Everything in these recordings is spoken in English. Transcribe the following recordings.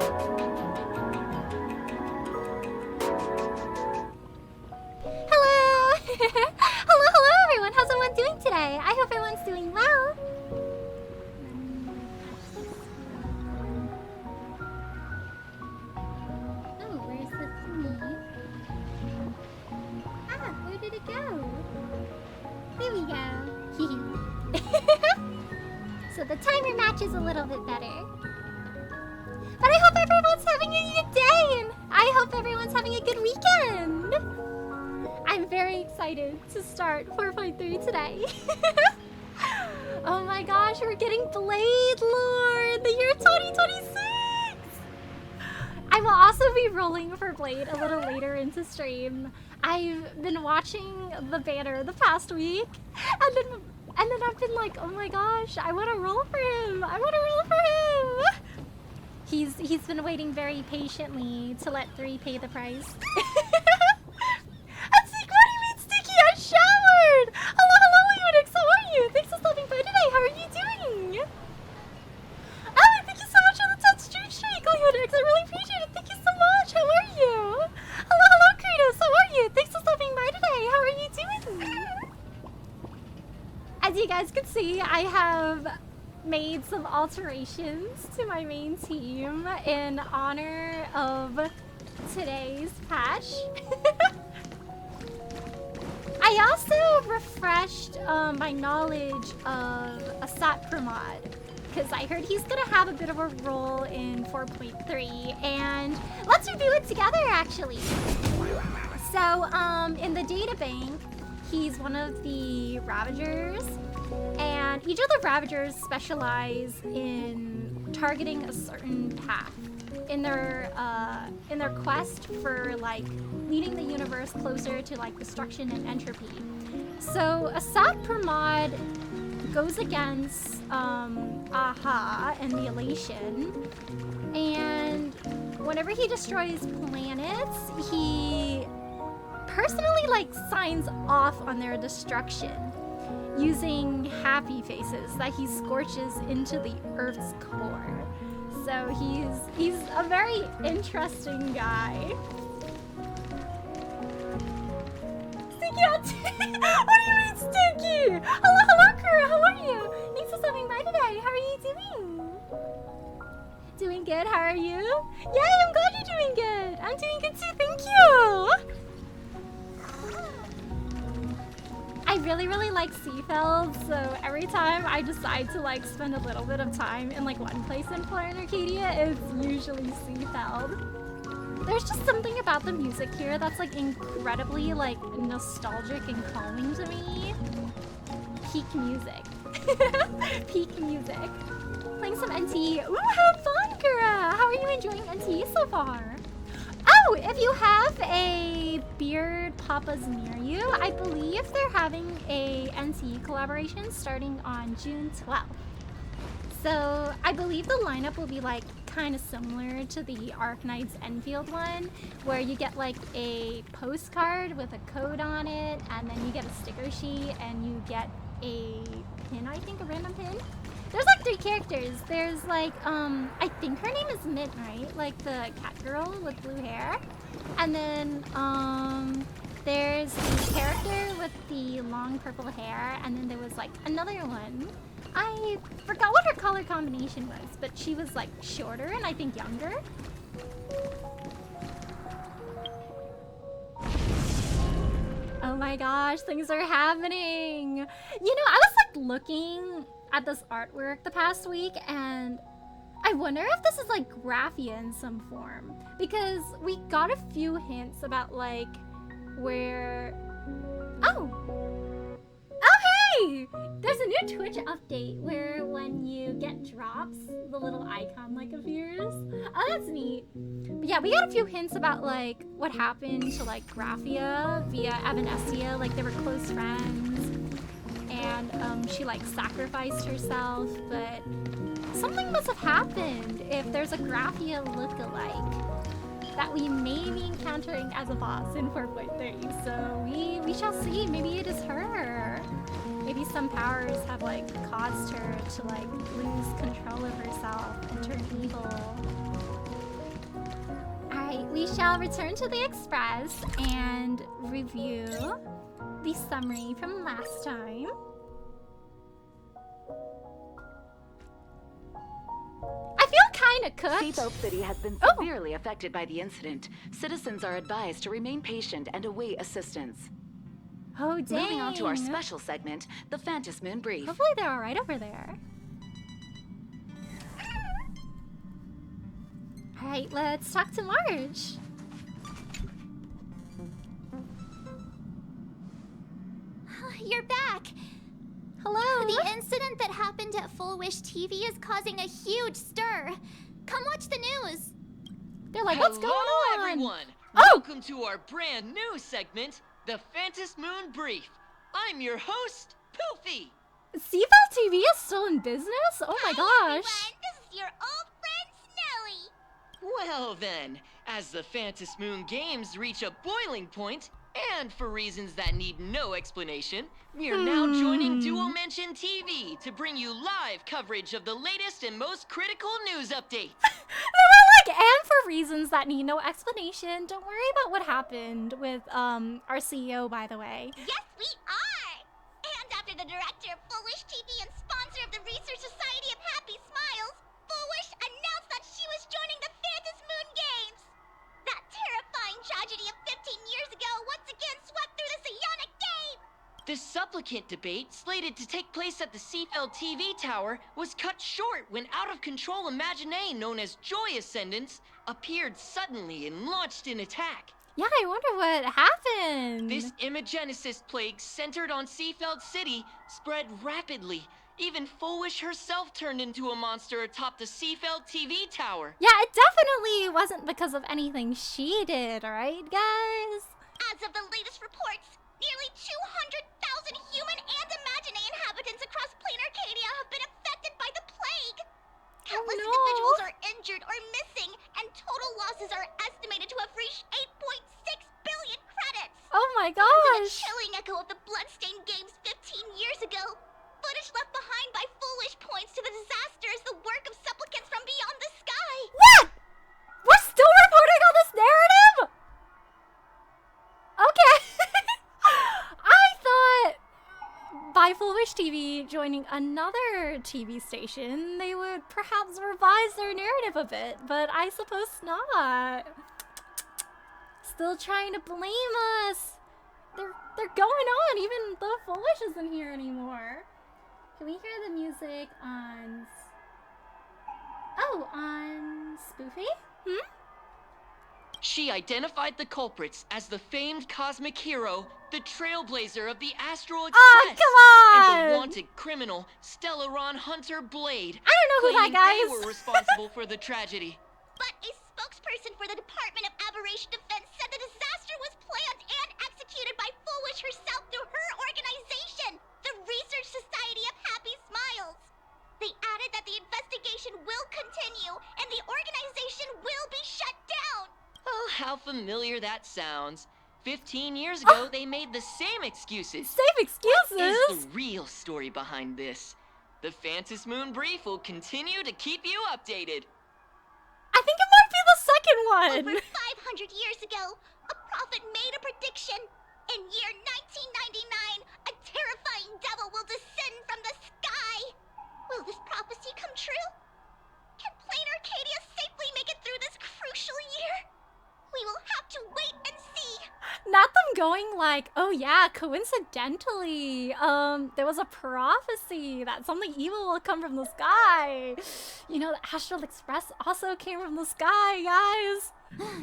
Hello! hello everyone! How's everyone doing today? I hope everyone's doing well. Oh, where's the thingy? Ah, where did it go? There we go. So the timer matches a little bit better. But I hope everyone's having a good day, and I hope everyone's having a good weekend. I'm very excited to start 4.3 today. Oh my gosh, we're getting Blade Lord, the year 2026! I will also be rolling for Blade a little later into stream. I've been watching the banner the past week, and then I've been like, oh my gosh, I want to roll for him. I want to roll for him. He's been waiting very patiently to let 3 pay the price. What do you mean, Sticky? I showered! Hello, Leonix, how are you? Thanks for stopping by today. How are you doing? Oh, thank you so much for the 10th streak, Leonix. I really appreciate it. Thank you so much. How are you? Hello, Kratos. How are you? Thanks for stopping by today. How are you doing? As you guys can see, I have made some alterations to my main team in honor of today's patch. I also refreshed my knowledge of Asat Pramod, because I heard he's gonna have a bit of a role in 4.3, and let's review it together actually. So in the databank, he's one of the Ravagers, and each of the Ravagers specialize in targeting a certain path in their quest for like leading the universe closer to like destruction and entropy. So Asat Pramod goes against Aha and the Elation, and whenever he destroys planets, he personally like signs off on their destruction using happy faces that he scorches into the Earth's core. So he's a very interesting guy. Sticky out. What do you mean, Sticky? Hello, Kura. How are you? Thanks for stopping by today. How are you doing? Doing good. How are you? Yay, I'm glad you're doing good. I'm doing good too. Thank you. I really like Seafeld, so every time I decide to like spend a little bit of time in like one place in Florida and Arcadia, it's usually Seafeld. There's just something about the music here that's like incredibly like nostalgic and calming to me. Peak music. Peak music. Playing some NT. Ooh, have fun, Kura! How are you enjoying NT so far? Oh, if you have a Beard Papas near you, I believe they're having a NT collaboration starting on June 12th. So I believe the lineup will be like kind of similar to the Arknights Enfield one, where you get like a postcard with a code on it, and then you get a sticker sheet, and you get a pin, I think, a random pin. There's like 3 characters. There's like, I think her name is Mint, right? Like the cat girl with blue hair. And then, there's the character with the long purple hair. And then there was like another one. I forgot what her color combination was, but she was like shorter and I think younger. Oh my gosh, things are happening. You know, I was like looking at this artwork the past week, and I wonder if this is like Graphia in some form, because we got a few hints about like where... Oh, hey! There's a new Twitch update where when you get drops, the little icon like appears. Oh, that's neat. But yeah, we got a few hints about like what happened to like Graphia via Evanescia, like they were close friends. And she like sacrificed herself, but something must have happened if there's a Graphia lookalike that we may be encountering as a boss in 4.3. So we shall see. Maybe it is her. Maybe some powers have like caused her to like lose control of herself and turn evil. shall return to the Express and review the summary from last time. I feel kind of cooked. Seatbelt City has been severely affected by the incident. Citizens are advised to remain patient and await assistance. Oh, dang. Moving on to our special segment, the Phantom Moon Brief. Hopefully they're all right over there. All right, let's talk to Marge. You're back. Hello. The incident that happened at Full Wish TV is causing a huge stir. Come watch the news. They're like, what's going on? Hello, everyone. Oh! Welcome to our brand new segment, the Phantom Moon Brief. I'm your host, Poofy. Seafell TV is still in business? Oh my gosh. Everyone. This is your old friend Snowy. Well then, as the Phantom Moon Games reach a boiling point, and for reasons that need no explanation, we are now joining Dual Mention TV to bring you live coverage of the latest and most critical news updates. They were like, and for reasons that need no explanation. Don't worry about what happened with our CEO, by the way. Yes, we are. And after the director of Full Wish TV and sponsor of the Research Society of Happy Smiles, Full Wish announced that she was joining the Phantom Moon Games. That terrifying tragedy of 15 years ago once again swept through the psionic game. The supplicant debate, slated to take place at the Seafell TV tower, was cut short when out-of-control Imaginee known as Joy Ascendants appeared suddenly and launched an attack. Yeah, I wonder what happened. This Imagenesis plague centered on Seafeld City spread rapidly. Even Full Wish herself turned into a monster atop the Seafeld TV tower. Yeah, it definitely wasn't because of anything she did, alright, guys? As of the latest reports, nearly 200,000 human and Imaginee inhabitants across Plain Arcadia have been affected by the plague. Countless individuals are injured or missing, and total losses are estimated to have reached 8.6 billion credits. Oh my And in a gosh. chilling echo of the Bloodstained Games 15 years ago, footage left behind by Full Wish points to the disaster as the work of supplicants from beyond the sky. What? We're still reporting on this narrative? Okay. I thought by Full Wish TV joining another TV station, they would perhaps revise their narrative a bit, but I suppose not. Still trying to blame us. They're going on even though Full Wish isn't here anymore. Can we hear the music on... Oh, on Spoofy? She identified the culprits as the famed cosmic hero, the trailblazer of the Astral Express, Oh, come on! and the wanted criminal, Stellaron Hunter Blade, I don't know who that claiming guy they is. were responsible for the tragedy. But a spokesperson for the Department of Aberration Defense said the disaster was planned and executed by Full Wish herself through her organization, the Research Society of Happy Smiles. They added that the investigation will continue and the organization will be shut down. Oh, how familiar that sounds. 15 years ago, they made the same excuses. Same What excuses? is the real story behind this? The Phantom Moon Brief will continue to keep you updated. I think it might be the second Over one. 500 years ago, a prophet made a prediction. In year 1999, a terrifying devil will descend from the sky. Will this prophecy come true? Can Plain Arcadia safely make it through this crucial year? We will have to wait and see. Not them going like, oh yeah, coincidentally, there was a prophecy that something evil will come from the sky. You know, the Astral Express also came from the sky, guys.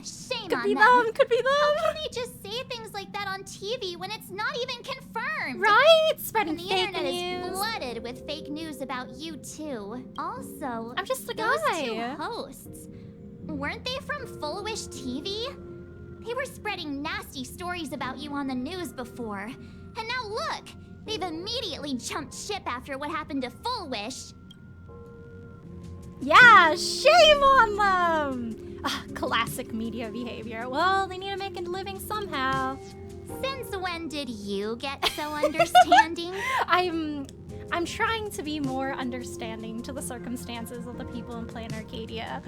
Shame Could on be them. them, could be How them. can they just say things like that on TV when it's not even confirmed? Right? And Spreading the fake internet is news. flooded with fake news about you too. Also, I'm just a those guy. two hosts, weren't they from Full Wish TV? They were spreading nasty stories about you on the news before. And now look, they've immediately jumped ship after what happened to Full Wish. Yeah, shame on them. Classic media behavior. Well, they need to make a living somehow. Since when did you get so understanding? I'm trying to be more understanding to the circumstances of the people in Plain Arcadia.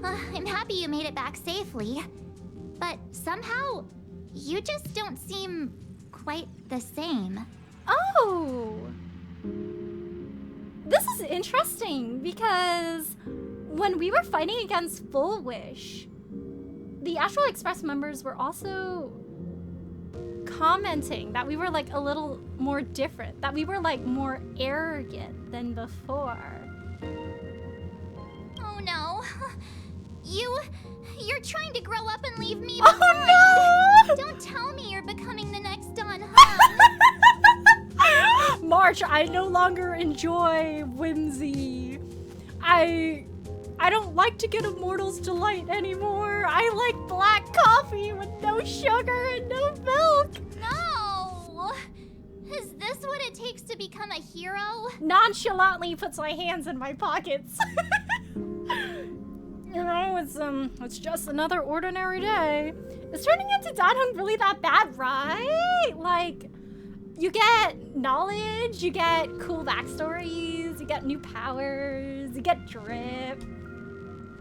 I'm happy you made it back safely. but somehow you just don't seem quite the same. Oh! This is interesting because when we were fighting against Full Wish, the Astral Express members were also commenting that we were like a little more different, that we were like more arrogant than before. Oh no. You're trying to grow up and leave me Oh behind. no! Don't tell me you're becoming the next Don Hung. March, I no longer enjoy whimsy. I don't like to get a mortal's delight anymore. I like black coffee with no sugar and no milk. No. Is this what it takes to become a hero? Nonchalantly puts my hands in my pockets. You know, it's just another ordinary day. Is turning into Don Hung really that bad, right? Like, you get knowledge, you get cool backstories, you get new powers, you get drip.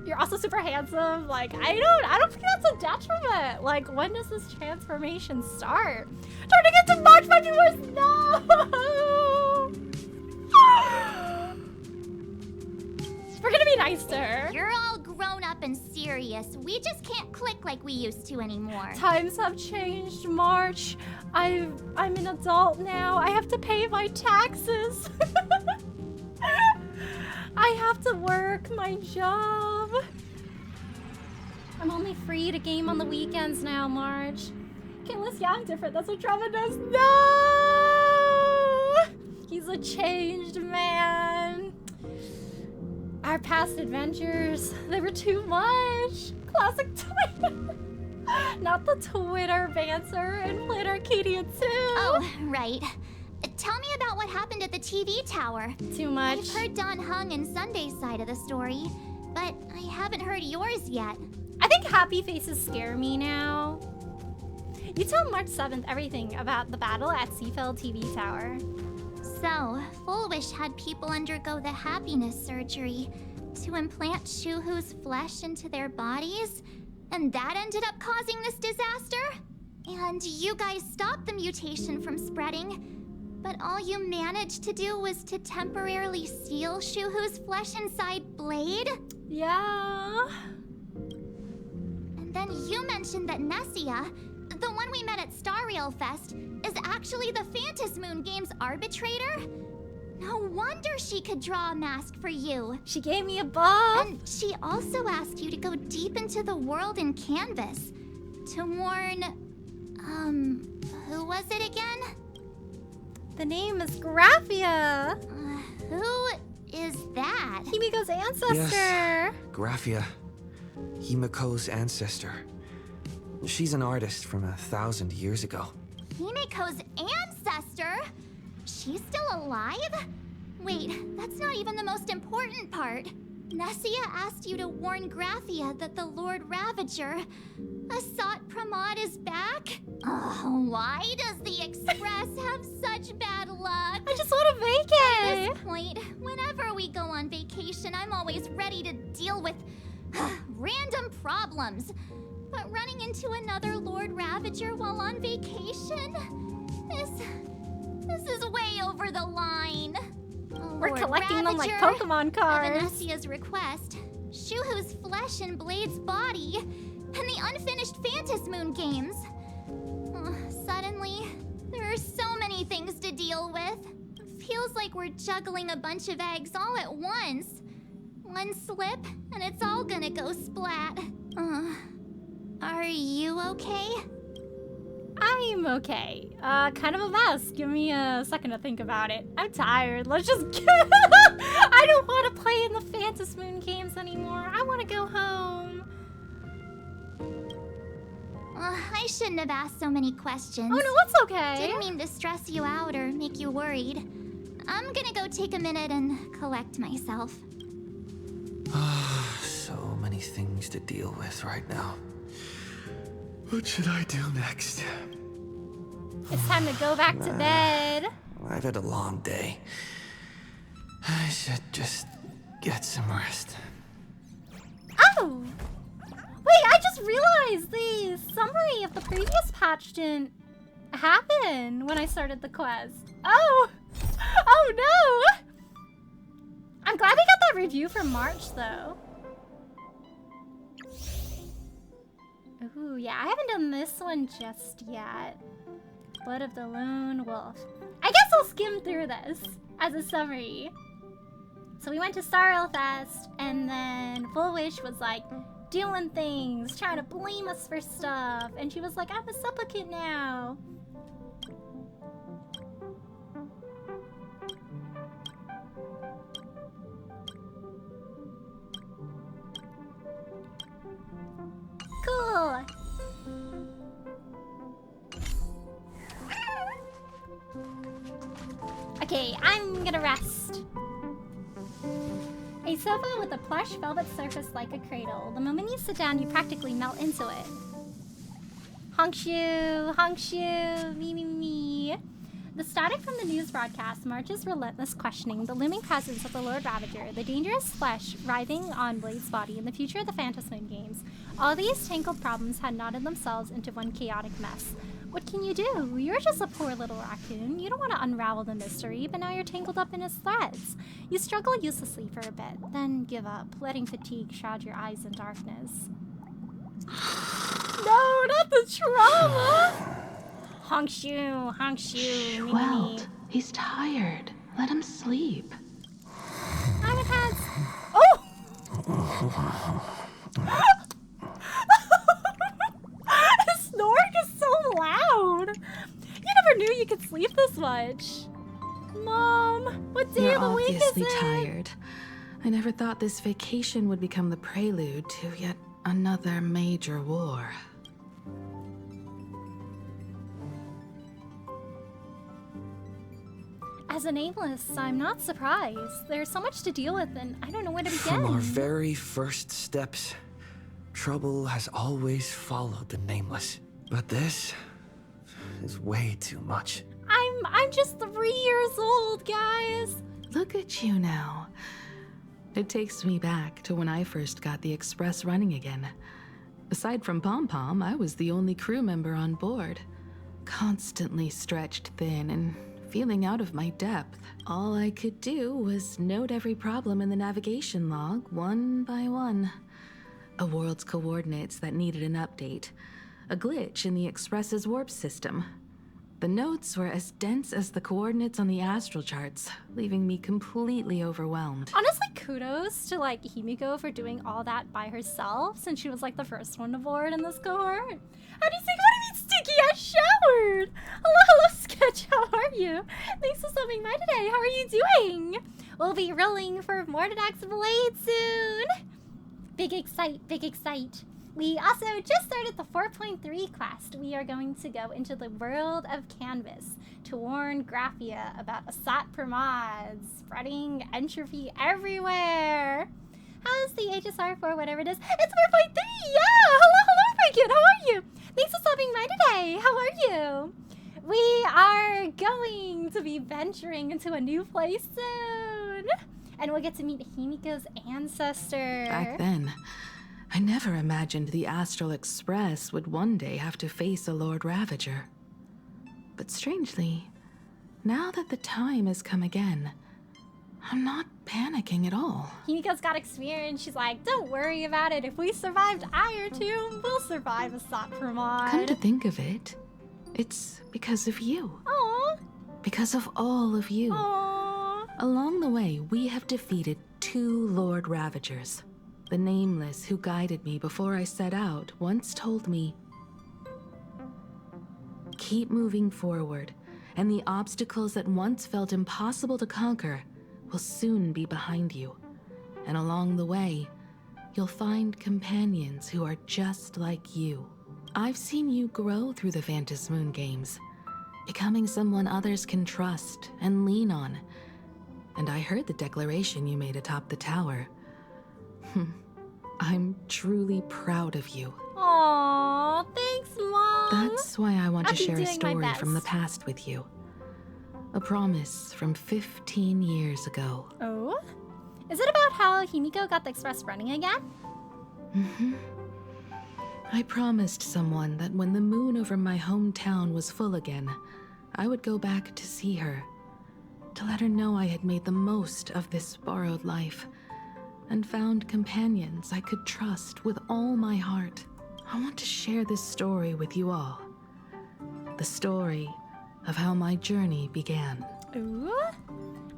You're also super handsome. Like, I don't think that's a detriment. Like, when does this transformation start? Turning into March by viewers, no! We're gonna be nice to her. You're all grown up and serious. We just can't click like we used to anymore. Times have changed, March. I'm an adult now. I have to pay my taxes. I have to work my job. I'm only free to game on the weekends now, March. Okay, let's yeah, I'm different. That's what Drama does. No! He's a changed man. Our past adventures, they were too much. Classic Twitter. Not the Twitter banter and played Arcadia too. Oh, right. Tell me about what happened at the TV tower. Too much. I've heard Don Hung and Sunday's side of the story, but I haven't heard yours yet. I think happy faces scare me now. You tell March 7th everything about the battle at Seafell TV Tower. So, Full Wish had people undergo the happiness surgery to implant Shuhu's flesh into their bodies, and that ended up causing this disaster? And you guys stopped the mutation from spreading, but all you managed to do was to temporarily seal Shuhu's flesh inside Blade? Yeah. And then you mentioned that Nessia, the one we met at Star Rail Fest, is actually the Phantasm Moon Games arbitrator? No wonder she could draw a mask for you. She gave me a buff. And she also asked you to go deep into the world in Canvas to warn... who was it again? The name is Graphia. Who is that? Himiko's ancestor. Yes, Graphia. Himiko's ancestor. She's an artist from 1,000 years ago. Himiko's ancestor? She's still alive? Wait, that's not even the most important part. Nessia asked you to warn Graphia that the Lord Ravager, Asat Pramod, is back? Oh, why does the Express have such bad luck? I just want a At vacay. this point, whenever we go on vacation, I'm always ready to deal with random problems. But running into another Lord Ravager while on vacation? This is way over the line. We're Lord collecting them like Ravager, Pokemon At cards. Venessia's request, Shuhu's flesh and Blade's body, and the unfinished Phantasm Moon games. Suddenly, there are so many things to deal with. Feels like we're juggling a bunch of eggs all at once. One slip, and it's all gonna go splat. Are you okay? I'm okay. Kind of a mess. Give me a second to think about it. I'm tired. Let's just I don't want to play in the Phantasm Moon games anymore. I want to go home. I shouldn't have asked so many questions. Oh no, it's okay. Didn't mean to stress you out or make you worried. I'm gonna go take a minute and collect myself. So many things to deal with right now. What should I do next? It's time to go back to bed. I've had a long day. I should just get some rest. Oh! Wait, I just realized the summary of the previous patch didn't happen when I started the quest. Oh! Oh no! I'm glad we got that review for March though. Ooh, yeah, I haven't done this one just yet. Blood of the Lone Wolf. I guess I'll skim through this as a summary. So we went to Starlfest, and then Full Wish was like doing things, trying to blame us for stuff, and she was like, I'm a supplicant now. Cool. Okay, I'm gonna rest. A sofa with a plush velvet surface like a cradle. The moment you sit down, you practically melt into it. Hongshu, me. The static from the news broadcast marches relentless questioning the looming presence of the Lord Ravager, the dangerous flesh writhing on Blade's body, and the future of the Phantom Moon games. All these tangled problems had knotted themselves into one chaotic mess. What can you do? You're just a poor little raccoon. You don't want to unravel the mystery, but now you're tangled up in its threads. You struggle uselessly for a bit, then give up, letting fatigue shroud your eyes in darkness. No, not the trauma! Hongshu, Welt, he's tired. Let him sleep. I've had... Oh! His snoring is so loud! You never knew you could sleep this much. Mom, what day of the week is it? You're obviously tired. I never thought this vacation would become the prelude to yet another major war. As a nameless, I'm not surprised. There's so much to deal with, and I don't know where to begin. From our very first steps, trouble has always followed the nameless. But this is way too much. I'm just 3 years old, guys. Look at you now. It takes me back to when I first got the Express running again. Aside from Pom Pom, I was the only crew member on board. Constantly stretched thin and feeling out of my depth. All I could do was note every problem in the navigation log, one by one. A world's coordinates that needed an update. A glitch in the Express's warp system. The notes were as dense as the coordinates on the astral charts, leaving me completely overwhelmed. Honestly, kudos to, like, Himiko for doing all that by herself, since she was, like, the first one to board in this cohort. How do you think? What do you mean, Sticky? I showered! Hello, Sketch, how are you? Thanks for stopping by today. How are you doing? We'll be rolling for Mortenax Blade soon. Big excite. We also just started the 4.3 quest. We are going to go into the world of Canvas to warn Graphia about Asat Pramod spreading entropy everywhere. How's the HSR for whatever it is? It's 4.3! Yeah! Hello, Franken! How are you? Thanks for stopping by today. How are you? We are going to be venturing into a new place soon. And we'll get to meet Himiko's ancestor. Back then, I never imagined the Astral Express would one day have to face a Lord Ravager. But strangely, now that the time has come again, I'm not panicking at all. Himiko's got experience. She's like, don't worry about it. If we survived Ire Tomb, we'll survive Asat Pramod. Come to think of it, it's because of you. Aww. Because of all of you. Aww. Along the way, we have defeated 2 Lord Ravagers. The Nameless who guided me before I set out once told me, keep moving forward, and the obstacles that once felt impossible to conquer will soon be behind you. And along the way, you'll find companions who are just like you. I've seen you grow through the Phantom Moon games, becoming someone others can trust and lean on. And I heard the declaration you made atop the tower. I'm truly proud of you. Aww, thanks, Mom. That's why I want to share a doing my story best. from the past with you. A promise from 15 years ago. Oh? Is it about how Himiko got the Express running again? I promised someone that when the moon over my hometown was full again, I would go back to see her, to let her know I had made the most of this borrowed life and found companions I could trust with all my heart. I want to share this story with you all. The story of how my journey began. Ooh.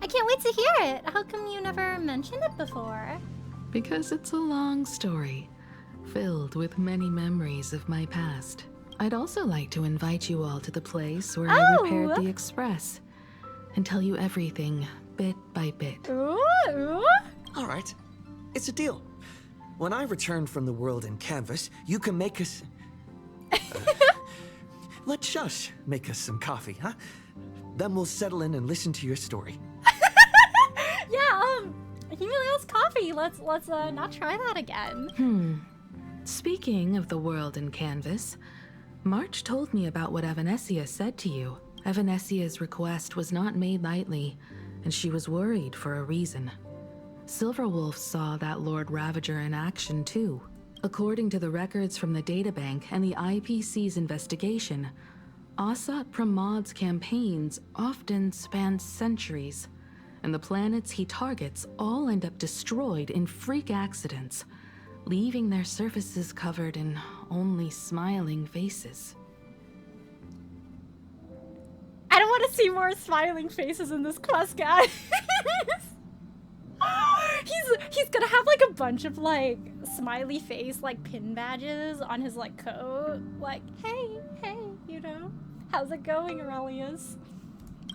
I can't wait to hear it. How come you never mentioned it before? Because it's a long story, filled with many memories of my past. I'd also like to invite you all to the place where I repaired the Express and tell you everything bit by bit. Ooh. All right, it's a deal. When I return from the world in canvas, you can make us... let Shush make us some coffee, huh? Then we'll settle in and listen to your story. Yeah, he really loves coffee. Let's not try that again. Speaking of the world in canvas, March told me about what Evanesia said to you. Evanesia's request was not made lightly, and she was worried for a reason. Silverwolf saw that Lord Ravager in action too. According to the records from the databank and the IPC's investigation, Asat Pramad's campaigns often span centuries, and the planets he targets all end up destroyed in freak accidents, leaving their surfaces covered in only smiling faces. I don't want to see more smiling faces in this quest, guys. He's gonna have like a bunch of like smiley face like pin badges on his like coat. Like, hey, you know, how's it going, Aurelius?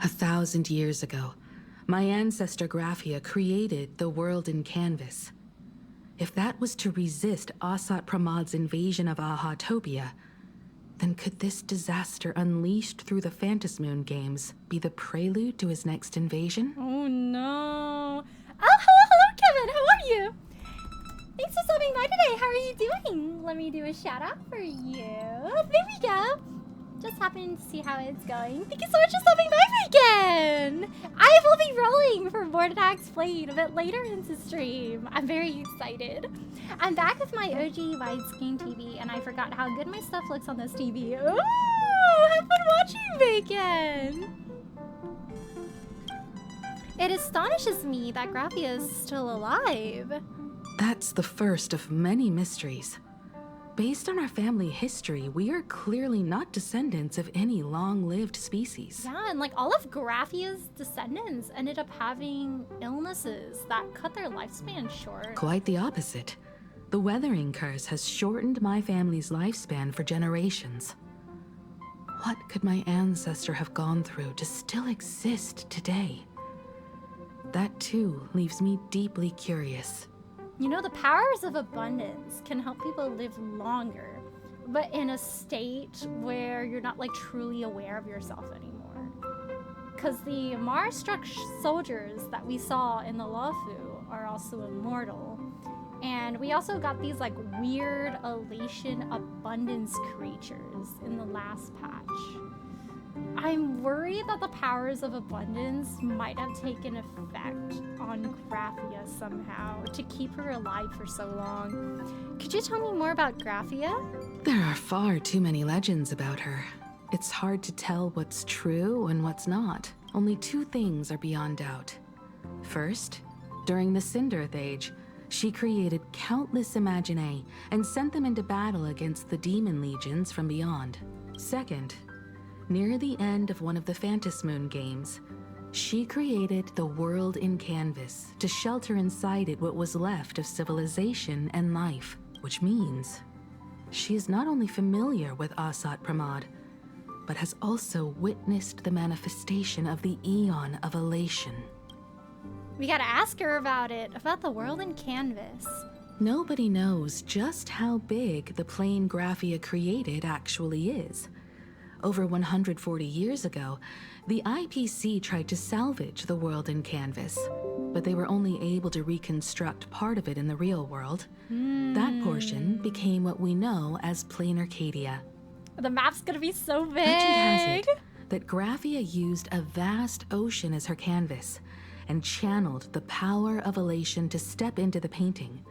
1,000 years ago, my ancestor Graphia created the world in canvas. If that was to resist Asat Pramad's invasion of Ahatopia, then could this disaster unleashed through the Phantasmoon games be the prelude to his next invasion? Oh no. Oh, hello, Kevin. How are you? Thanks for stopping by today. How are you doing? Let me do a shout out for you. There we go. Just happened to see how it's going. Thank you so much for stopping by again. I will be rolling for Mortenax Blade a bit later into stream. I'm very excited. I'm back with my OG widescreen TV, and I forgot how good my stuff looks on this TV. Oh, have fun watching, Bacon. It astonishes me that Graphia is still alive. That's the first of many mysteries. Based on our family history, we are clearly not descendants of any long-lived species. Yeah, and like all of Graphia's descendants ended up having illnesses that cut their lifespan short. Quite the opposite. The weathering curse has shortened my family's lifespan for generations. What could my ancestor have gone through to still exist today? That too leaves me deeply curious. You know, the powers of abundance can help people live longer, but in a state where you're not like truly aware of yourself anymore. Because the Mars-struck soldiers that we saw in the Luofu are also immortal. And we also got these like weird elation abundance creatures in the last patch. I'm worried that the powers of abundance might have taken effect on Graphia somehow to keep her alive for so long. Could you tell me more about Graphia? There are far too many legends about her. It's hard to tell what's true and what's not. Only two things are beyond doubt. First, during the Cinderth Age, she created countless Imaginae and sent them into battle against the demon legions from beyond. Second, near the end of one of the Phantasmoon games, she created the world in canvas to shelter inside it what was left of civilization and life, which means she is not only familiar with Asat Pramad, but has also witnessed the manifestation of the Eon of Elation. We gotta ask her about it, about the world in canvas. Nobody knows just how big the plane Graphia created actually is. Over 140 years ago, the IPC tried to salvage the world in canvas, but they were only able to reconstruct part of it in the real world. That portion became what we know as Plain Arcadia. The map's gonna be so big. Legend has it that Graphia used a vast ocean as her canvas and channeled the power of elation to step into the painting,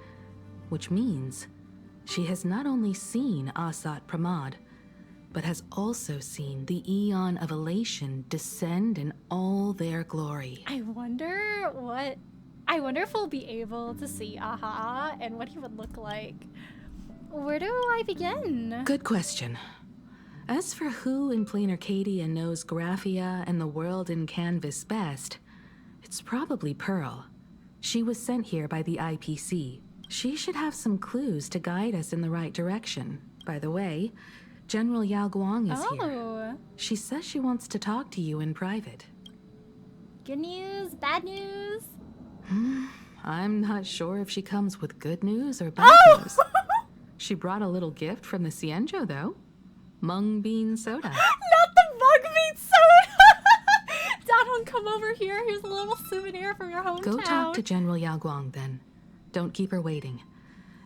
which means She has not only seen Asat Pramod, but has also seen the Eon of Elation descend in all their glory. I wonder if we'll be able to see Aha and what he would look like. Where do I begin? Good question. As for who in plain Arcadia knows Graphia and the world in Canvas best, it's probably Pearl. She was sent here by the IPC. She should have some clues to guide us in the right direction. By the way, General Yao Guang is here. She says she wants to talk to you in private. Good news, bad news? I'm not sure if she comes with good news or bad news. She brought a little gift from the Cienjo, though. Mung bean soda. Not the mung bean soda! Dad, don't come over here. Here's a little souvenir from your hometown. Go talk to General Yao Guang, then. Don't keep her waiting.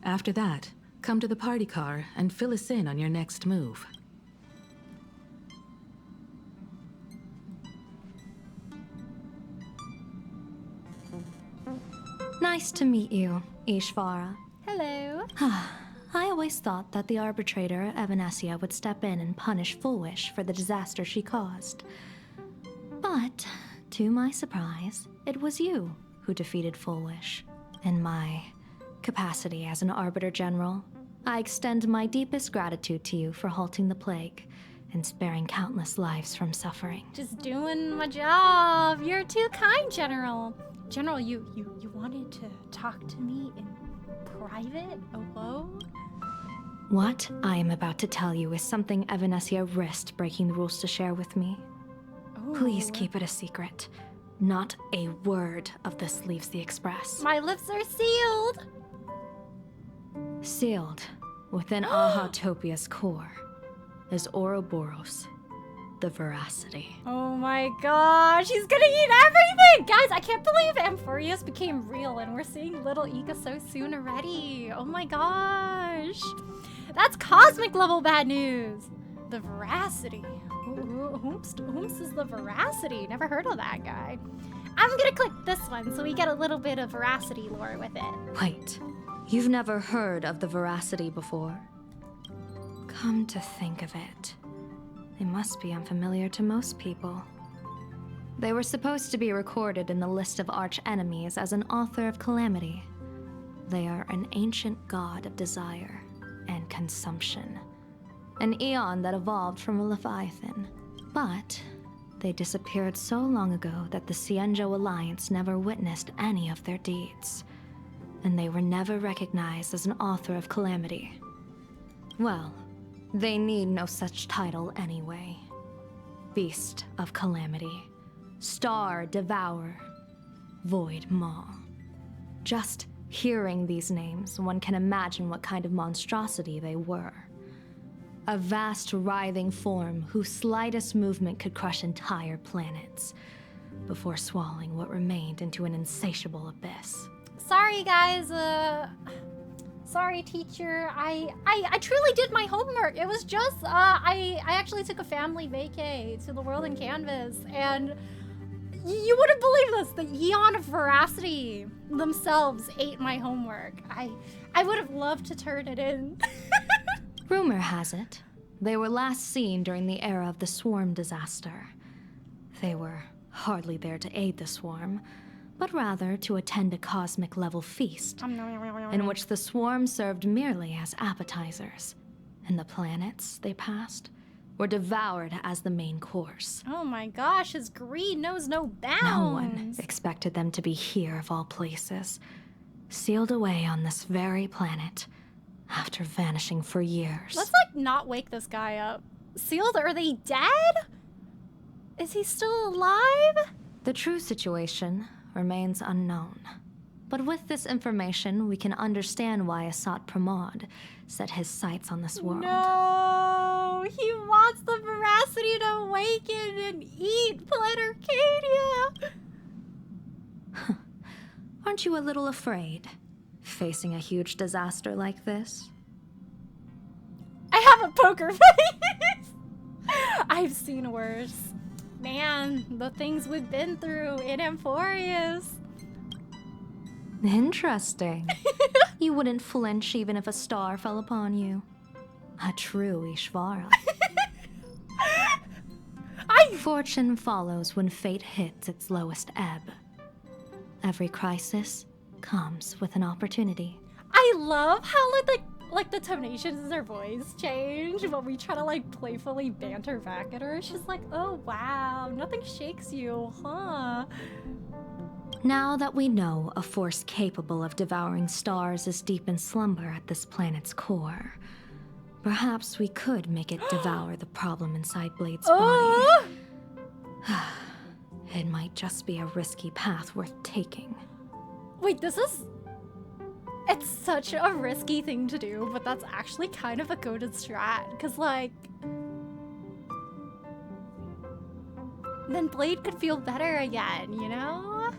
After that, come to the party car and fill us in on your next move. Nice to meet you, Ishvara. Hello. I always thought that the arbitrator, Evanesia, would step in and punish Foolish for the disaster she caused. But, to my surprise, it was you who defeated Foolish. In my capacity as an Arbiter General, I extend my deepest gratitude to you for halting the plague and sparing countless lives from suffering. Just doing my job. You're too kind, General. General, you wanted to talk to me in private, alone? What I am about to tell you is something Evanesia risked breaking the rules to share with me. Please keep it a secret. Not a word of this leaves the Express. My lips are sealed. Sealed within Ahatopia's core is Ouroboros, the Veracity. Oh my gosh, he's gonna eat everything! Guys, I can't believe Amphorius became real and we're seeing little Ika so soon already. Oh my gosh. That's cosmic level bad news. The Veracity. Whomst is the Veracity? Never heard of that guy. I'm gonna click this one so we get a little bit of Veracity lore with it. Wait, you've never heard of the Veracity before? Come to think of it, they must be unfamiliar to most people. They were supposed to be recorded in the list of arch-enemies as an author of calamity. They are an ancient god of desire and consumption. An eon that evolved from a leviathan. But they disappeared so long ago that the Cienjo Alliance never witnessed any of their deeds. And they were never recognized as an author of calamity. Well, they need no such title anyway. Beast of Calamity, Star Devourer, Void Maw. Just hearing these names, one can imagine what kind of monstrosity they were. A vast, writhing form whose slightest movement could crush entire planets, before swallowing what remained into an insatiable abyss. Sorry guys, sorry teacher, I truly did my homework. It was just, I actually took a family vacay to the world in Canvas, and you wouldn't believe this, the Eon of Veracity themselves ate my homework. I would have loved to turn it in. Rumor has it, they were last seen during the era of the Swarm disaster. They were hardly there to aid the Swarm, but rather to attend a cosmic-level feast, in which the Swarm served merely as appetizers, and the planets they passed were devoured as the main course. Oh my gosh, his greed knows no bounds. No one expected them to be here of all places, sealed away on this very planet, after vanishing for years. Let's not wake this guy up. Sealed? Are they dead? Is he still alive? The true situation remains unknown. But with this information, we can understand why Asat Pramod set his sights on this world. No! He wants the Veracity to awaken and eat Planet Arcadia! Aren't you a little afraid, facing a huge disaster like this? I have a poker face! I've seen worse. Man, the things we've been through in Amphorius. Interesting. You wouldn't flinch even if a star fell upon you. A true Ishvara. Fortune follows when fate hits its lowest ebb. Every crisis comes with an opportunity. I love how like the tonations in her voice change when we try to like playfully banter back at her. She's like, oh wow, nothing shakes you, huh? Now that we know a force capable of devouring stars is deep in slumber at this planet's core, perhaps we could make it devour the problem inside Blade's body. It might just be a risky path worth taking. Wait, it's such a risky thing to do, but that's actually kind of a goated strat, because like, then Blade could feel better again, you know?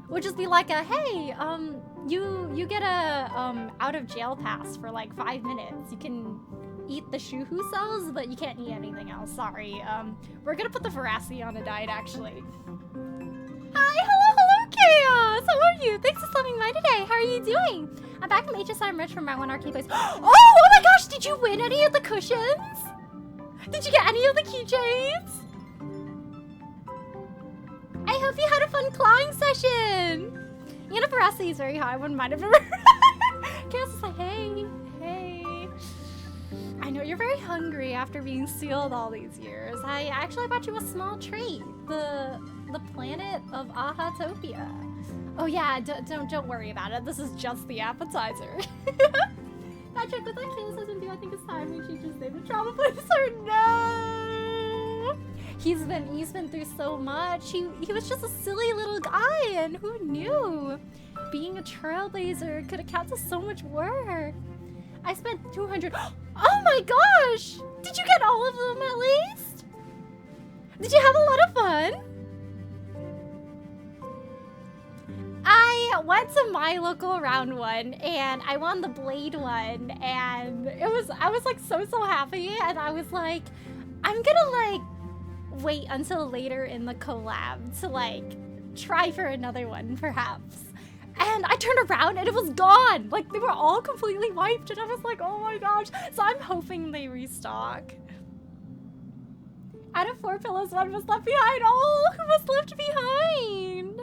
Would just be like a, hey, you get a out of jail pass for like 5 minutes. You can eat the shuhu cells, but you can't eat anything else. Sorry. We're gonna put the veracity on a diet, actually. Hi, hello, Chaos! How are you? Thanks for stopping by today. How are you doing? I'm back from HSI Rich from my one arcade place. Oh my gosh! Did you win any of the cushions? Did you get any of the keychains? I hope you had a fun clawing session. You know, veracity is very high. I wouldn't mind if it were. Chaos is like, hey. I know you're very hungry after being sealed all these years. I actually bought you a small treat. The planet of Ahatopia. Oh yeah, don't worry about it. This is just the appetizer. Patrick, with that kill doesn't do, I think it's time we should just say the trauma place or no. He's been through so much. He was just a silly little guy, and who knew? Being a trailblazer could account to so much work. I spent 200. Oh my gosh! Did you get all of them at least? Did you have a lot of fun? I went to my local round one and I won the Blade one, and I was like so happy, and I was like, I'm gonna like wait until later in the collab to like try for another one perhaps. And I turned around and it was gone. Like, they were all completely wiped, and I was like, oh my gosh. So I'm hoping they restock. Out of 4 pillows, 1 was left behind. Oh, who was left behind?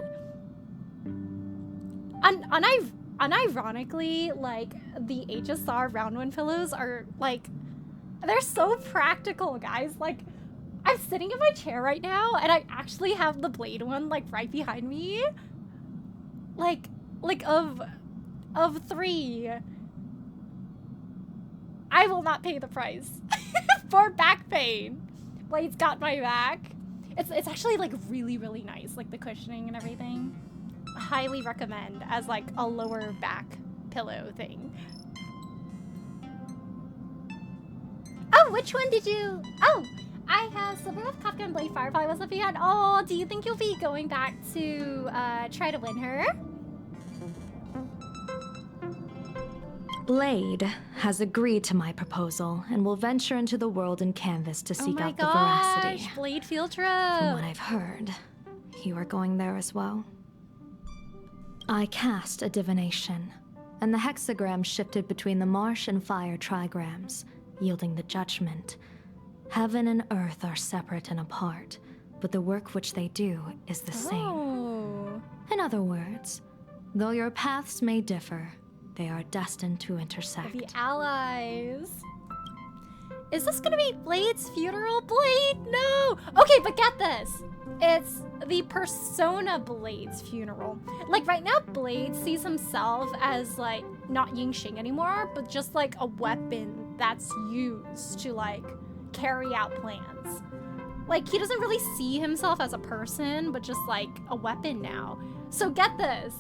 Unironically, like, the HSR round 1 pillows are, like, they're so practical, guys. Like, I'm sitting in my chair right now, and I actually have the Blade one, like, right behind me. Like of 3. I will not pay the price for back pain. Blade's got my back. It's actually like really nice, like the cushioning and everything. Highly recommend as like a lower back pillow thing. Oh, which one did you? Oh, I have Silver with Kafka and Blade Firefly was up behind. Oh, do you think you'll be going back to try to win her? Blade has agreed to my proposal and will venture into the world in Canvas to seek out the Oh my veracity. gosh, Blade field trip. From what I've heard, you are going there as well. I cast a divination, and the hexagram shifted between the marsh and fire trigrams, yielding the judgment. Heaven and earth are separate and apart, but the work which they do is the same. Oh. In other words, though your paths may differ, they are destined to intersect. The allies. Is this gonna be Blade's funeral? Blade? No! Okay, but get this. It's the persona Blade's funeral. Like right now, Blade sees himself as like not Yingxing anymore, but just like a weapon that's used to like carry out plans. Like he doesn't really see himself as a person, but just like a weapon now. So get this.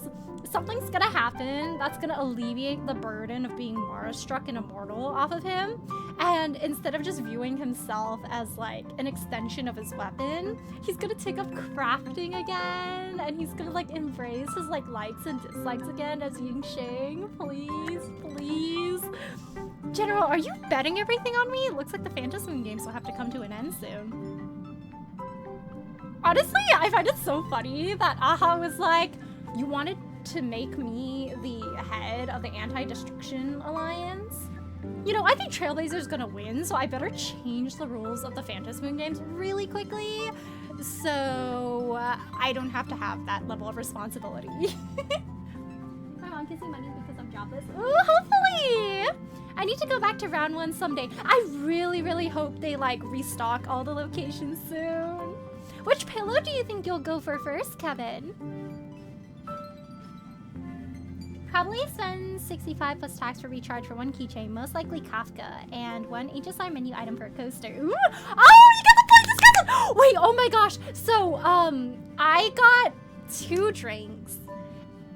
Something's gonna happen that's gonna alleviate the burden of being Mara-struck and immortal off of him. And instead of just viewing himself as like an extension of his weapon, he's gonna take up crafting again, and he's gonna like embrace his like likes and dislikes again as Yingxing. Please. General, are you betting everything on me? It looks like the Phantom Moon games will have to come to an end soon. Honestly, I find it so funny that Aha was like, You wanted to make me the head of the Anti-Destruction Alliance? You know, I think Trailblazer's gonna win, so I better change the rules of the Phantom Moon games really quickly so I don't have to have that level of responsibility. My mom gives me money because I'm jobless. Ooh, hopefully! I need to go back to round 1 someday. I really, really hope they, like, restock all the locations soon. Which payload do you think you'll go for first, Kevin? Probably spend 65 plus tax for recharge for 1 keychain, most likely Kafka, and 1 HSI menu item for a coaster. Ooh! Oh, you got the point discounted! Wait, oh my gosh. So, I got 2 drinks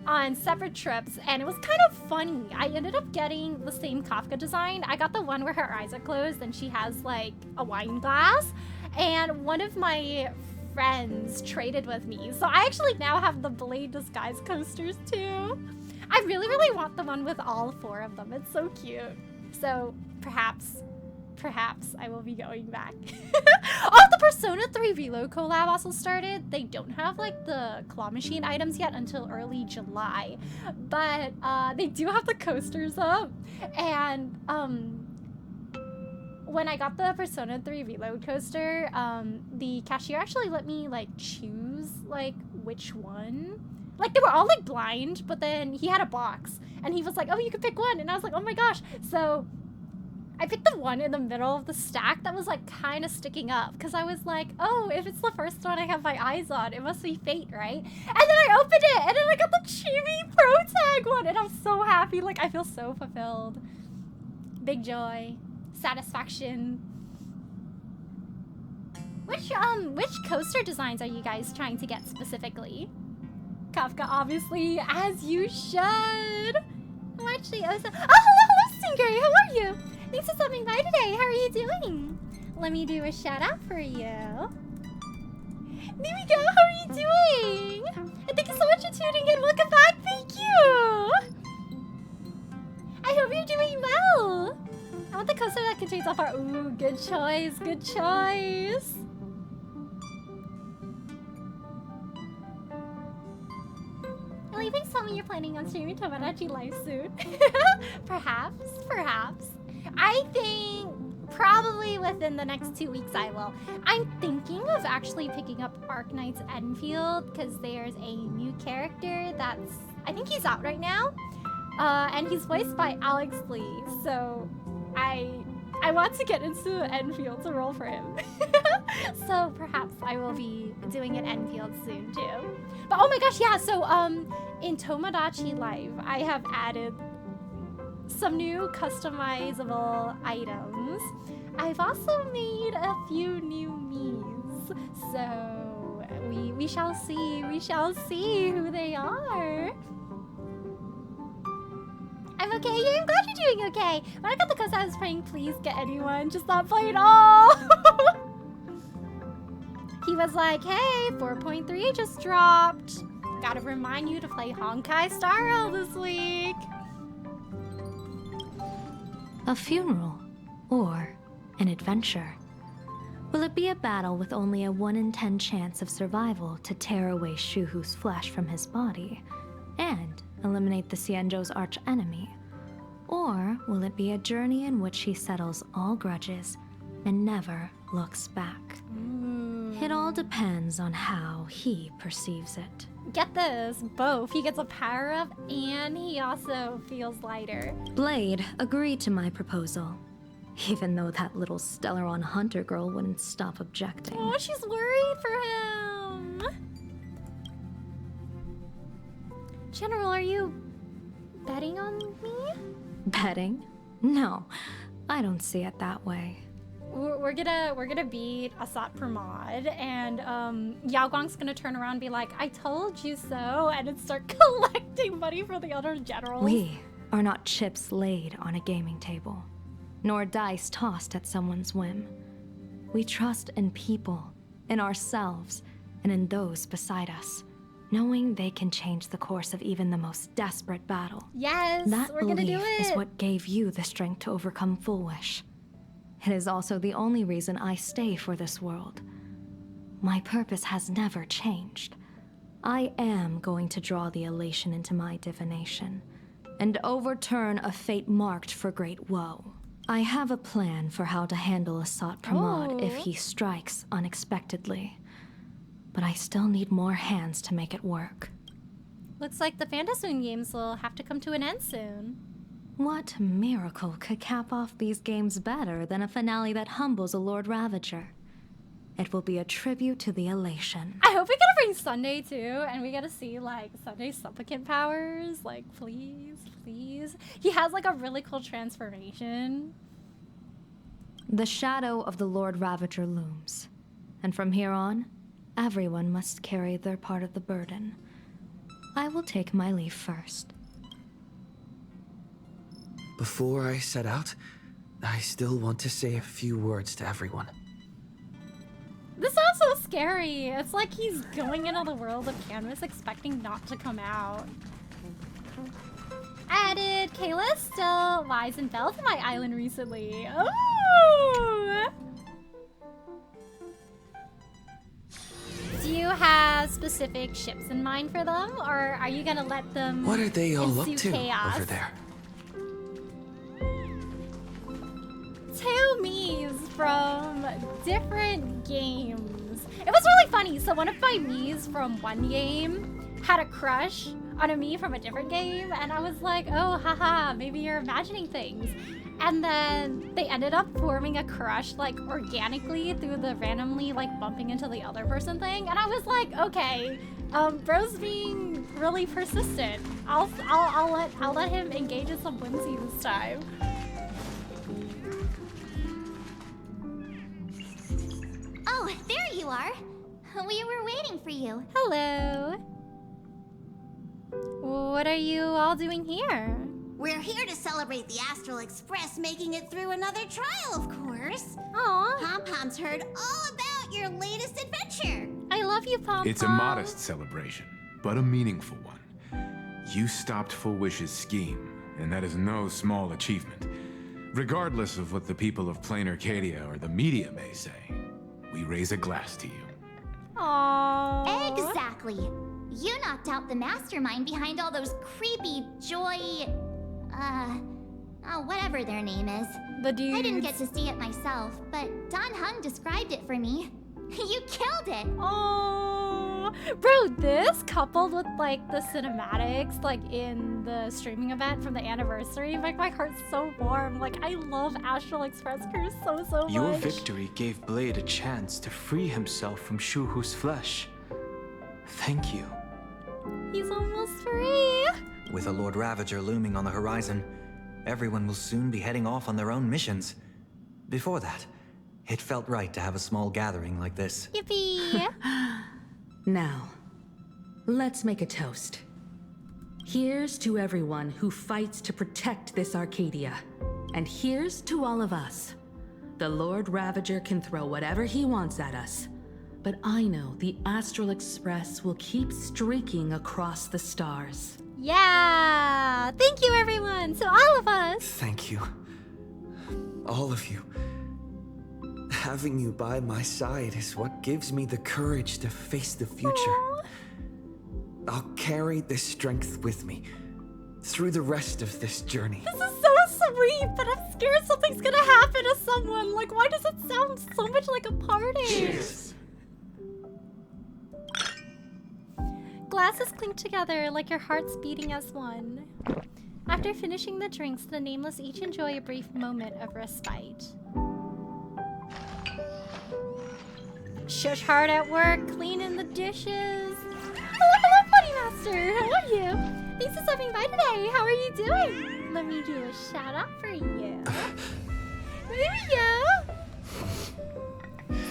on separate trips, and it was kind of funny. I ended up getting the same Kafka design. I got the one where her eyes are closed and she has like a wine glass, and one of my friends traded with me. So I actually now have the Blade Disguise coasters too. I really, really want the one with all 4 of them. It's so cute. So perhaps I will be going back. Oh, the Persona 3 Reload collab also started. They don't have like the claw machine items yet until early July, but they do have the coasters up. And when I got the Persona 3 Reload coaster, the cashier actually let me like choose like which one. Like they were all like blind, but then he had a box and he was like, oh, you can pick one. And I was like, oh my gosh. So I picked the one in the middle of the stack that was like kind of sticking up because I was like, oh, if it's the first one I have my eyes on, it must be fate, right? And then I opened it and then I got the Chibi Pro Tag one and I'm so happy. Like I feel so fulfilled. Big joy, satisfaction. Which coaster designs are you guys trying to get specifically? Kafka, obviously, as you should. I'm actually also. Oh, hello, Stingray. How are you? Thanks for stopping by today. How are you doing? Let me do a shout out for you. There we go. How are you doing? And thank you so much for tuning in. Welcome back. Thank you. I hope you're doing well. I want the coaster that contains all 4. Ooh, good choice. Good choice. Ellie, please tell me you're planning on streaming Tomodachi Live soon. Perhaps. I think probably within the next 2 weeks I will. I'm thinking of actually picking up Arknight's Enfield because there's a new character that's, I think he's out right now. And he's voiced by Alex Lee. So I want to get into Enfield to roll for him. So perhaps I will be doing an Enfield soon too. But oh my gosh, yeah, so in Tomodachi Live, I have added some new customizable items. I've also made a few new Miis. So we shall see who they are. I'm okay. Yeah, I'm glad you're doing okay. When I got the coaster, I was praying, please get anyone. Just not play at all. He was like, hey, 4.3 just dropped. Gotta remind you to play Honkai Star Rail this week. A funeral or an adventure? Will it be a battle with only a 1 in 10 chance of survival to tear away Shuhu's flesh from his body and eliminate the Xianzhou's arch enemy? Or will it be a journey in which he settles all grudges and never looks back? It all depends on how he perceives it. Get this, both. He gets a power up and he also feels lighter. Blade agreed to my proposal, even though that little Stellaron hunter girl wouldn't stop objecting. Oh, she's worried for him. General, are you betting on me? Betting? No, I don't see it that way. We're gonna beat Asat Pramod, and Yao Guang's gonna turn around and be like, I told you so, and then start collecting money for the other generals. We are not chips laid on a gaming table, nor dice tossed at someone's whim. We trust in people, in ourselves, and in those beside us, knowing they can change the course of even the most desperate battle. Yes, that we're gonna do belief it. is what gave you the strength to overcome Full Wish. It is also the only reason I stay for this world. My purpose has never changed. I am going to draw the elation into my divination, and overturn a fate marked for great woe. I have a plan for how to handle Asat Pramod if he strikes unexpectedly, but I still need more hands to make it work. Looks like the Fantasmoon games will have to come to an end soon. What miracle could cap off these games better than a finale that humbles a Lord Ravager? It will be a tribute to the elation. I hope we get to bring Sunday too, and we get to see like Sunday's supplicant powers. Like, please, please. He has like a really cool transformation. The shadow of the Lord Ravager looms, and from here on, everyone must carry their part of the burden. I will take my leave first. Before I set out, I still want to say a few words to everyone. This sounds so scary. It's like he's going into the world of Canvas expecting not to come out. Added, Kayla still lies and fell to my island recently. Oh! Do you have specific ships in mind for them, or are you gonna let them What are they all up ensue to chaos? over there? Two Miis from different games. It was really funny. So one of my Miis from one game had a crush on a Mii from a different game, and I was like, oh, haha, maybe you're imagining things. And then they ended up forming a crush like organically through the randomly like bumping into the other person thing, and I was like, okay, bro's being really persistent. I'll let him engage in some whimsy this time. Oh, there you are. We were waiting for you. Hello. What are you all doing here? We're here to celebrate the Astral Express making it through another trial, of course. Aw, Pom-Pom's heard all about your latest adventure. I love you, Pom. It's a modest celebration, but a meaningful one. You stopped Full Wish's scheme, and that is no small achievement. Regardless of what the people of Plain Arcadia or the media may say, we raise a glass to you. Aww. Exactly. You knocked out the mastermind behind all those creepy whatever their name is. The dude. I didn't get to see it myself, but Don Hung described it for me. You killed it! Oh, bro, this coupled with like the cinematics, like in the streaming event from the anniversary, make my heart so warm. Like, I love Astral Express Crew so much. Your victory gave Blade a chance to free himself from Shuhu's flesh. Thank you. He's almost free. With a Lord Ravager looming on the horizon, everyone will soon be heading off on their own missions. Before that, it felt right to have a small gathering like this. Yippee. Now, let's make a toast. Here's to everyone who fights to protect this Arcadia. And here's to all of us. The Lord Ravager can throw whatever he wants at us. But I know the Astral Express will keep streaking across the stars. Yeah. Thank you, everyone. So all of us. Thank you. All of you. Having you by my side is what gives me the courage to face the future. Aww. I'll carry this strength with me through the rest of this journey. This is so sweet, but I'm scared something's gonna happen to someone. Like, why does it sound so much like a party? Cheers. Glasses clink together like your hearts beating as one. After finishing the drinks, the nameless each enjoy a brief moment of respite. Shush hard at work, cleaning the dishes. Hello, Bunny Master. How are you? Thanks for stopping by today. How are you doing? Let me do a shout out for you. There we go.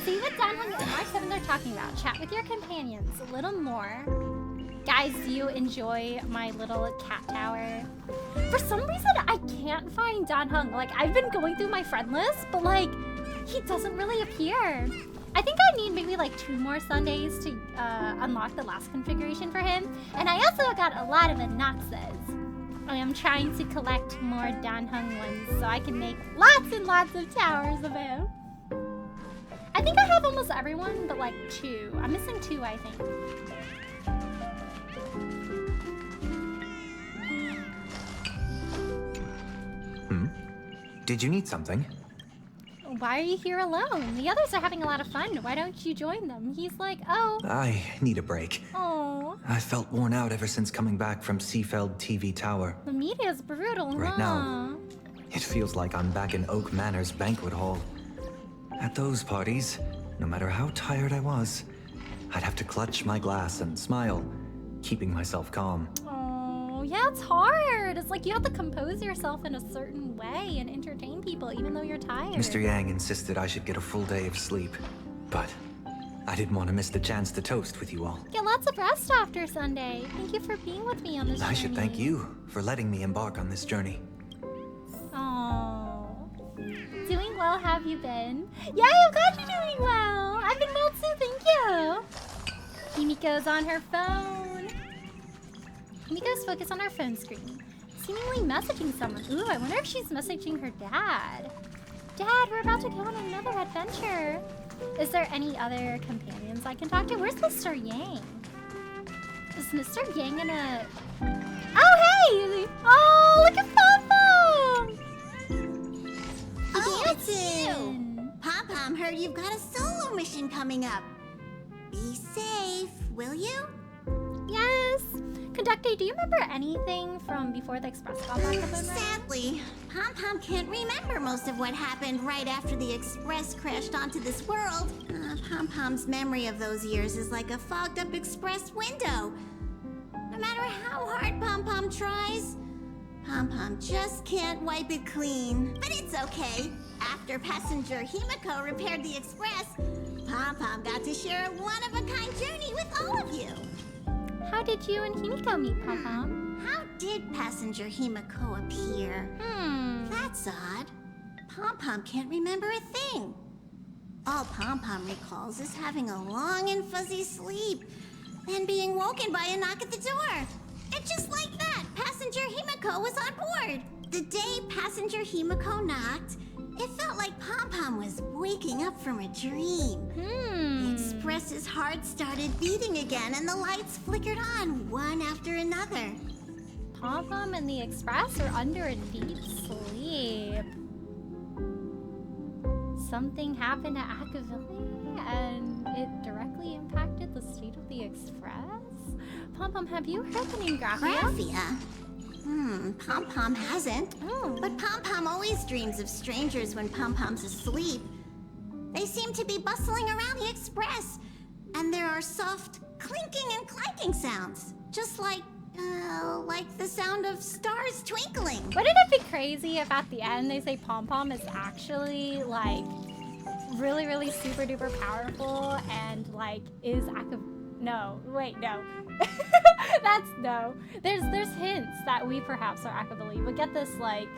See what Don Hung and R7 are talking about. Chat with your companions a little more. Guys, do you enjoy my little cat tower? For some reason, I can't find Don Hung. Like, I've been going through my friend list, but like, he doesn't really appear. I think I need maybe like 2 more Sundays to unlock the last configuration for him. And I also got a lot of Anoxes. I am trying to collect more Don Hung ones so I can make lots and lots of towers of him. I think I have almost everyone, but like 2. I'm missing 2, I think. Did you need something? Why are you here alone? The others are having a lot of fun. Why don't you join them? He's like, oh. I need a break. Oh. I felt worn out ever since coming back from Seafeld TV Tower. The media's brutal, Right huh? now, it feels like I'm back in Oak Manor's banquet hall. At those parties, no matter how tired I was, I'd have to clutch my glass and smile, keeping myself calm. Oh, yeah, it's hard. It's like you have to compose yourself in a certain way and entertain people even though you're tired. Mr. Yang insisted I should get a full day of sleep, but I didn't want to miss the chance to toast with you all. Get lots of rest after Sunday. Thank you for being with me on this journey. I should thank you for letting me embark on this journey. Oh, doing well, have you been? Yeah, I'm glad you're doing well. I've been well too, thank you. Himiko's on her phone. Himiko's focused on her phone screen, seemingly messaging someone. Ooh, I wonder if she's messaging her dad. Dad, we're about to go on another adventure. Is there any other companions I can talk to? Where's Mr. Yang? Is Mr. Yang gonna... Oh, hey! Oh, look at Pom-Pom! Oh, it's you! Pom-Pom heard you've got a solo mission coming up. Be safe, will you? Yes. Conductor, do you remember anything from before the Express got back up and running? Sadly, Pom-Pom can't remember most of what happened right after the Express crashed onto this world. Pom-Pom's memory of those years is like a fogged-up Express window. No matter how hard Pom-Pom tries, Pom-Pom just can't wipe it clean. But it's okay. After passenger Himiko repaired the Express, Pom-Pom got to share a one-of-a-kind journey with all of you. How did you and Himiko meet, Pom-Pom? How did passenger Himiko appear? That's odd. Pom-Pom can't remember a thing. All Pom-Pom recalls is having a long and fuzzy sleep, then being woken by a knock at the door. And just like that, passenger Himiko was on board. The day passenger Himiko knocked, it felt like Pom-Pom was waking up from a dream. The Express's heart started beating again and the lights flickered on one after another. Pom-Pom and the Express are under a deep sleep. Something happened at Akavili and it directly impacted the state of the Express? Pom-Pom, have you heard the name Graphia? Graphia? Pom-Pom hasn't. But Pom-Pom always dreams of strangers when Pom-Pom's asleep. They seem to be bustling around the Express, and there are soft clinking and clanking sounds, just like the sound of stars twinkling. Wouldn't it be crazy if at the end they say Pom-Pom is actually like really, really super duper powerful and like is No, wait, no. That's no. There's hints that we perhaps are Akavili, but get this, like,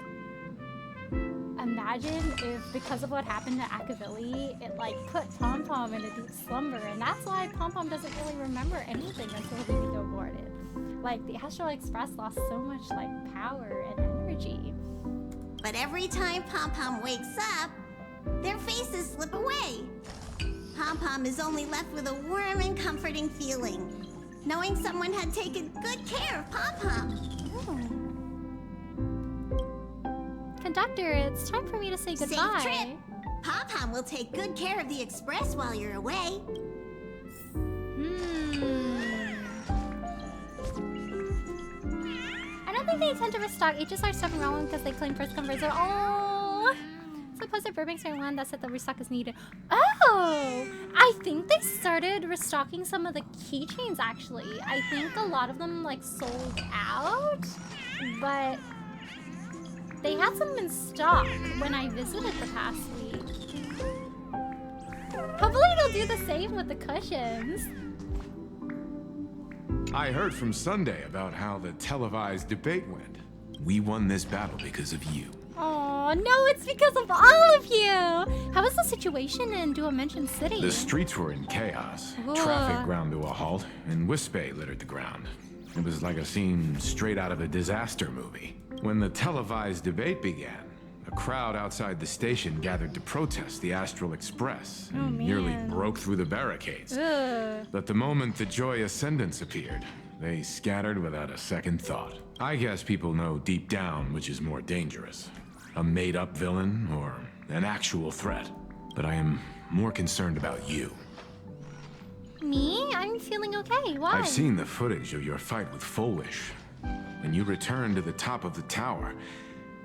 imagine if because of what happened to Akavili, it like put Pom-Pom in a deep slumber, and that's why Pom-Pom doesn't really remember anything until Himiko boarded. Like, the Astral Express lost so much, like, power and energy. But every time Pom-Pom wakes up, their faces slip away. Pom-Pom is only left with a warm and comforting feeling, knowing someone had taken good care of Pom-Pom. Conductor, it's time for me to say goodbye. Safe trip. Pom-Pom will take good care of the Express while you're away. I don't think they intend to restock HSR stuff in Rowan because they claim first come first serve. Oh, suppose the Burbank Star one that said the restock is needed. Oh, I think they started restocking some of the keychains actually. I think a lot of them like sold out, but they had some in stock when I visited the past week. Hopefully they'll do the same with the cushions. I heard from Sunday about how the televised debate went. We won this battle because of you. Oh no, it's because of all of you! How was the situation in Dual-Mention City? The streets were in chaos. Whoa. Traffic ground to a halt, and Wispe littered the ground. It was like a scene straight out of a disaster movie. When the televised debate began, a crowd outside the station gathered to protest the Astral Express and nearly broke through the barricades. Ugh. But the moment the Joy Ascendants appeared, they scattered without a second thought. I guess people know deep down which is more dangerous, a made-up villain or an actual threat. But I am more concerned about you. Me? I'm feeling okay. Why? I've seen the footage of your fight with Fullwish. When you returned to the top of the tower,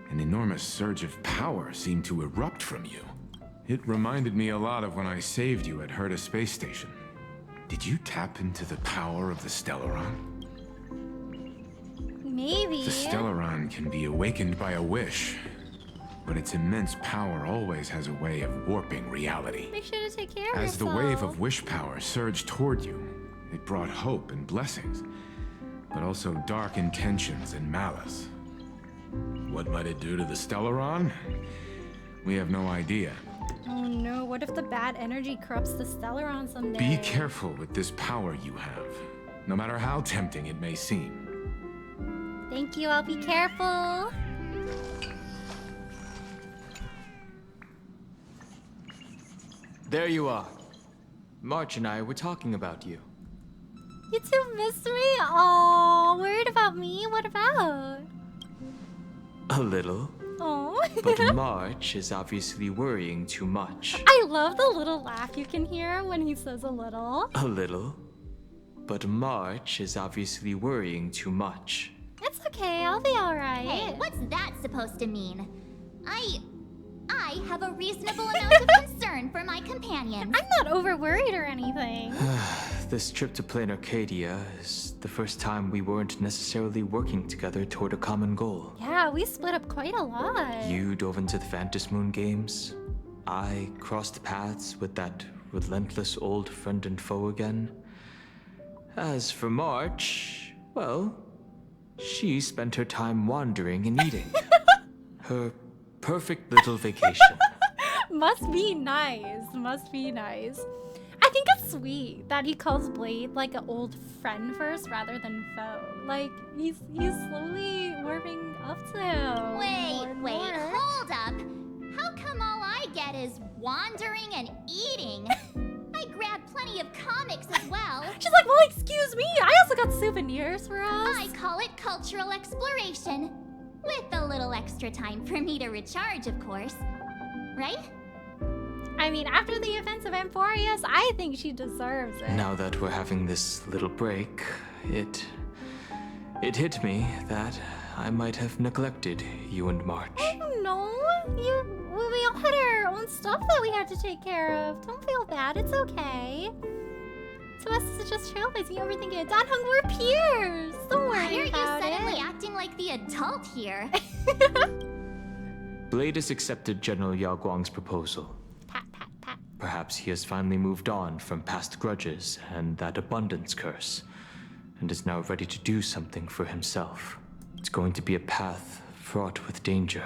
an enormous surge of power seemed to erupt from you. It reminded me a lot of when I saved you at Herta Space Station. Did you tap into the power of the Stellaron? Maybe. The Stellaron can be awakened by a wish, but its immense power always has a way of warping reality. Make sure to take care of As the yourself. wave of wish power surged toward you, it brought hope and blessings, but also dark intentions and malice. What might it do to the Stellaron? We have no idea. Oh no, what if the bad energy corrupts the Stellaron someday? Be careful with this power you have, no matter how tempting it may seem. Thank you, I'll be careful. There you are. March and I were talking about you. You two missed me? Oh, worried about me? What about? A little. Oh. But March is obviously worrying too much. I love the little laugh you can hear when he says a little. A little. But March is obviously worrying too much. It's okay, I'll be alright. Hey, what's that supposed to mean? I have a reasonable amount of concern for my companions. I'm not over worried or anything. This trip to Plain Arcadia is the first time we weren't necessarily working together toward a common goal. Yeah, we split up quite a lot. You dove into the Phantom Moon games. I crossed paths with that relentless old friend and foe again. As for March, well, she spent her time wandering and eating. Her perfect little vacation. Must be nice. Must be nice. I think it's sweet that he calls Blade like an old friend first rather than foe. Like he's slowly warming up to him. Wait, more. hold up. How come all I get is wandering and eating? I grabbed plenty of comics as well. She's like, well, excuse me. I also got souvenirs for us. I call it cultural exploration. With a little extra time for me to recharge, of course. Right? I mean, after the events of Amphorius, I think she deserves it. Now that we're having this little break, it hit me that I might have neglected you and March. Oh, no. We all had our own stuff that we had to take care of. Don't feel bad. It's okay. To us, it's just trailblazing. Overthinking it. Dad Hung, we're peers. Don't worry Why are you about suddenly it. acting like the adult here? Blade has accepted General Yao Guang's proposal. Pat, pat, pat. Perhaps he has finally moved on from past grudges and that abundance curse, and is now ready to do something for himself. It's going to be a path fraught with danger.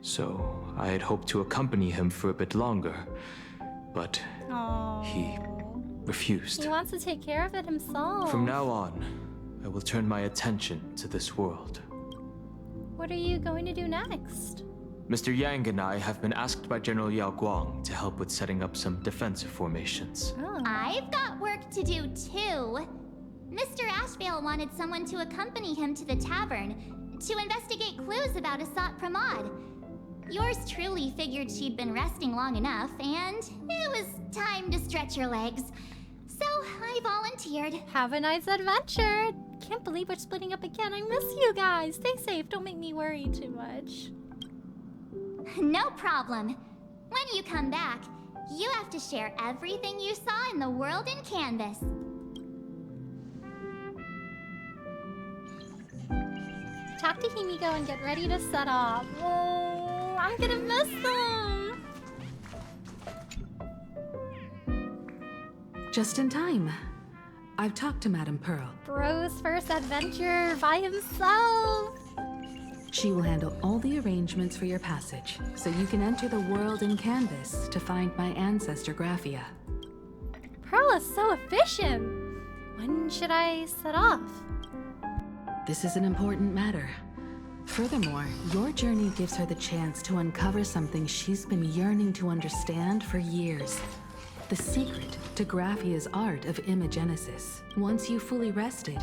So I had hoped to accompany him for a bit longer, but Aww. he refused. He wants to take care of it himself. From now on, I will turn my attention to this world. What are you going to do next? Mr. Yang and I have been asked by General Yao Guang to help with setting up some defensive formations. Oh. I've got work to do too. Mr. Ashvale wanted someone to accompany him to the tavern to investigate clues about Asat Pramod. Yours truly figured she'd been resting long enough, and it was time to stretch her legs. So I volunteered. Have a nice adventure. Can't believe we're splitting up again. I miss you guys. Stay safe. Don't make me worry too much. No problem. When you come back, you have to share everything you saw in the world in Canvas. Talk to Himiko and get ready to set off. Oh, I'm gonna miss them. Just in time. I've talked to Madame Pearl. Bro's first adventure by himself. She will handle all the arrangements for your passage, so you can enter the world in Canvas to find my ancestor Graphia. Pearl is so efficient. When should I set off? This is an important matter. Furthermore, your journey gives her the chance to uncover something she's been yearning to understand for years. The secret to Graphia's art of imagenesis. Once you've fully rested,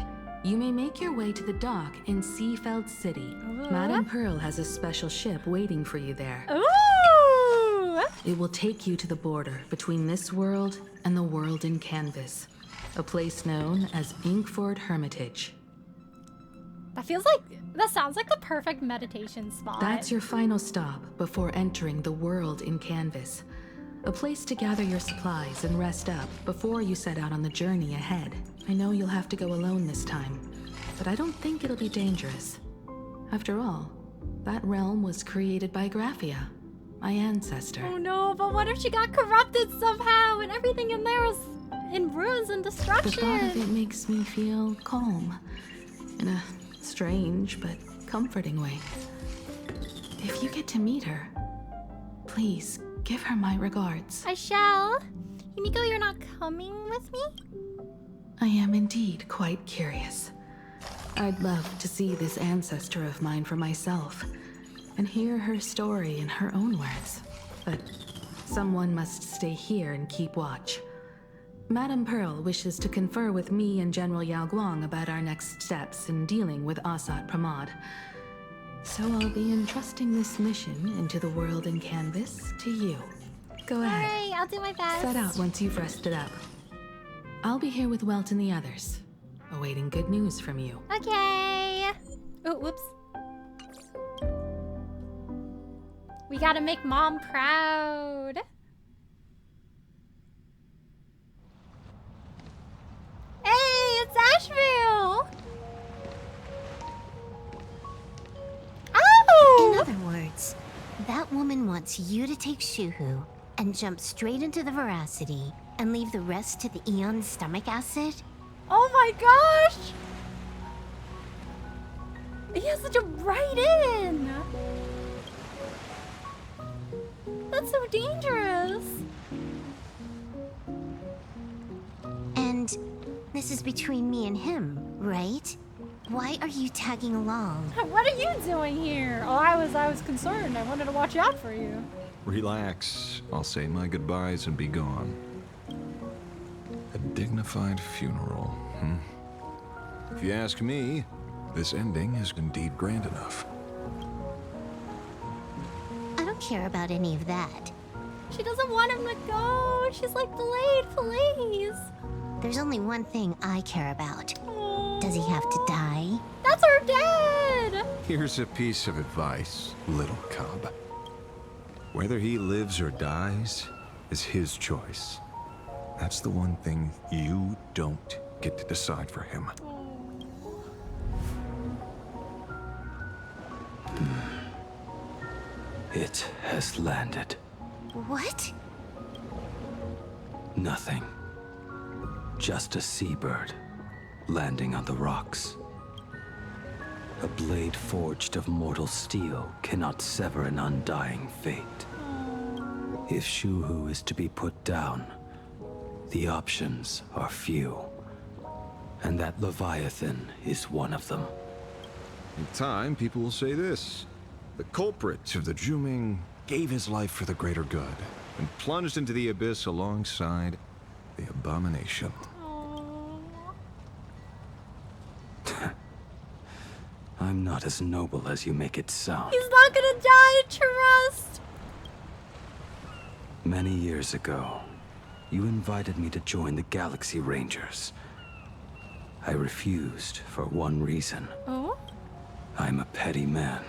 You may make your way to the dock in Seafeld City. Madame Pearl has a special ship waiting for you there. Ooh! It will take you to the border between this world and the world in Canvas, a place known as Inkford Hermitage. That sounds like the perfect meditation spot. That's your final stop before entering the world in Canvas, a place to gather your supplies and rest up before you set out on the journey ahead. I know you'll have to go alone this time, but I don't think it'll be dangerous. After all, that realm was created by Graphia, my ancestor. Oh no, but what if she got corrupted somehow and everything in there was in ruins and The destruction? thought of it makes me feel calm, in a strange but comforting way. If you get to meet her, please give her my regards. I shall. Himiko, you're not coming with me? I am indeed quite curious. I'd love to see this ancestor of mine for myself and hear her story in her own words. But someone must stay here and keep watch. Madame Pearl wishes to confer with me and General Yao Guang about our next steps in dealing with Asat Pramod. So I'll be entrusting this mission into the world in Canvas to you. Go ahead. Alright, I'll do my best. Set out once you've rested up. I'll be here with Welt and the others, awaiting good news from you. Okay. Oh, whoops. We gotta make Mom proud. Hey, it's Asheville! In Oh! other words, that woman wants you to take Shuhu and jump straight into the Veracity and leave the rest to the Eon stomach acid? Oh my gosh! He has to jump right in! That's so dangerous! And this is between me and him, right? Why are you tagging along? What are you doing here? Oh, I was concerned. I wanted to watch out for you. Relax. I'll say my goodbyes and be gone. A dignified funeral, hmm? If you ask me, this ending is indeed grand enough. I don't care about any of that. She doesn't want him to go. She's like, Blade, please. There's only one thing I care about. Oh, Does he have to die? that's her dad! Here's a piece of advice, little cub. Whether he lives or dies is his choice. That's the one thing you don't get to decide for him. It has landed. What? Nothing. Just a seabird landing on the rocks. A blade forged of mortal steel cannot sever an undying fate. If Shuhu is to be put down, the options are few. And that Leviathan is one of them. In time, people will say this. The culprit of the Juming gave his life for the greater good and plunged into the abyss alongside the abomination. I'm not as noble as you make it sound. He's not gonna die, trust! Many years ago, you invited me to join the Galaxy Rangers. I refused for one reason. Oh? I'm a petty man.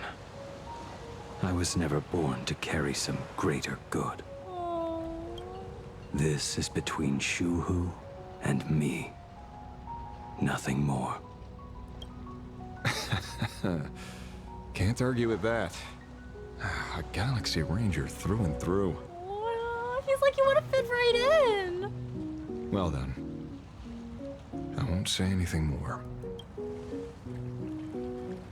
I was never born to carry some greater good. Oh. This is between Shuhu and me. Nothing more. Can't argue with that. A Galaxy Ranger through and through. Oh, he's like, you wanna fit right in. Well then. I won't say anything more.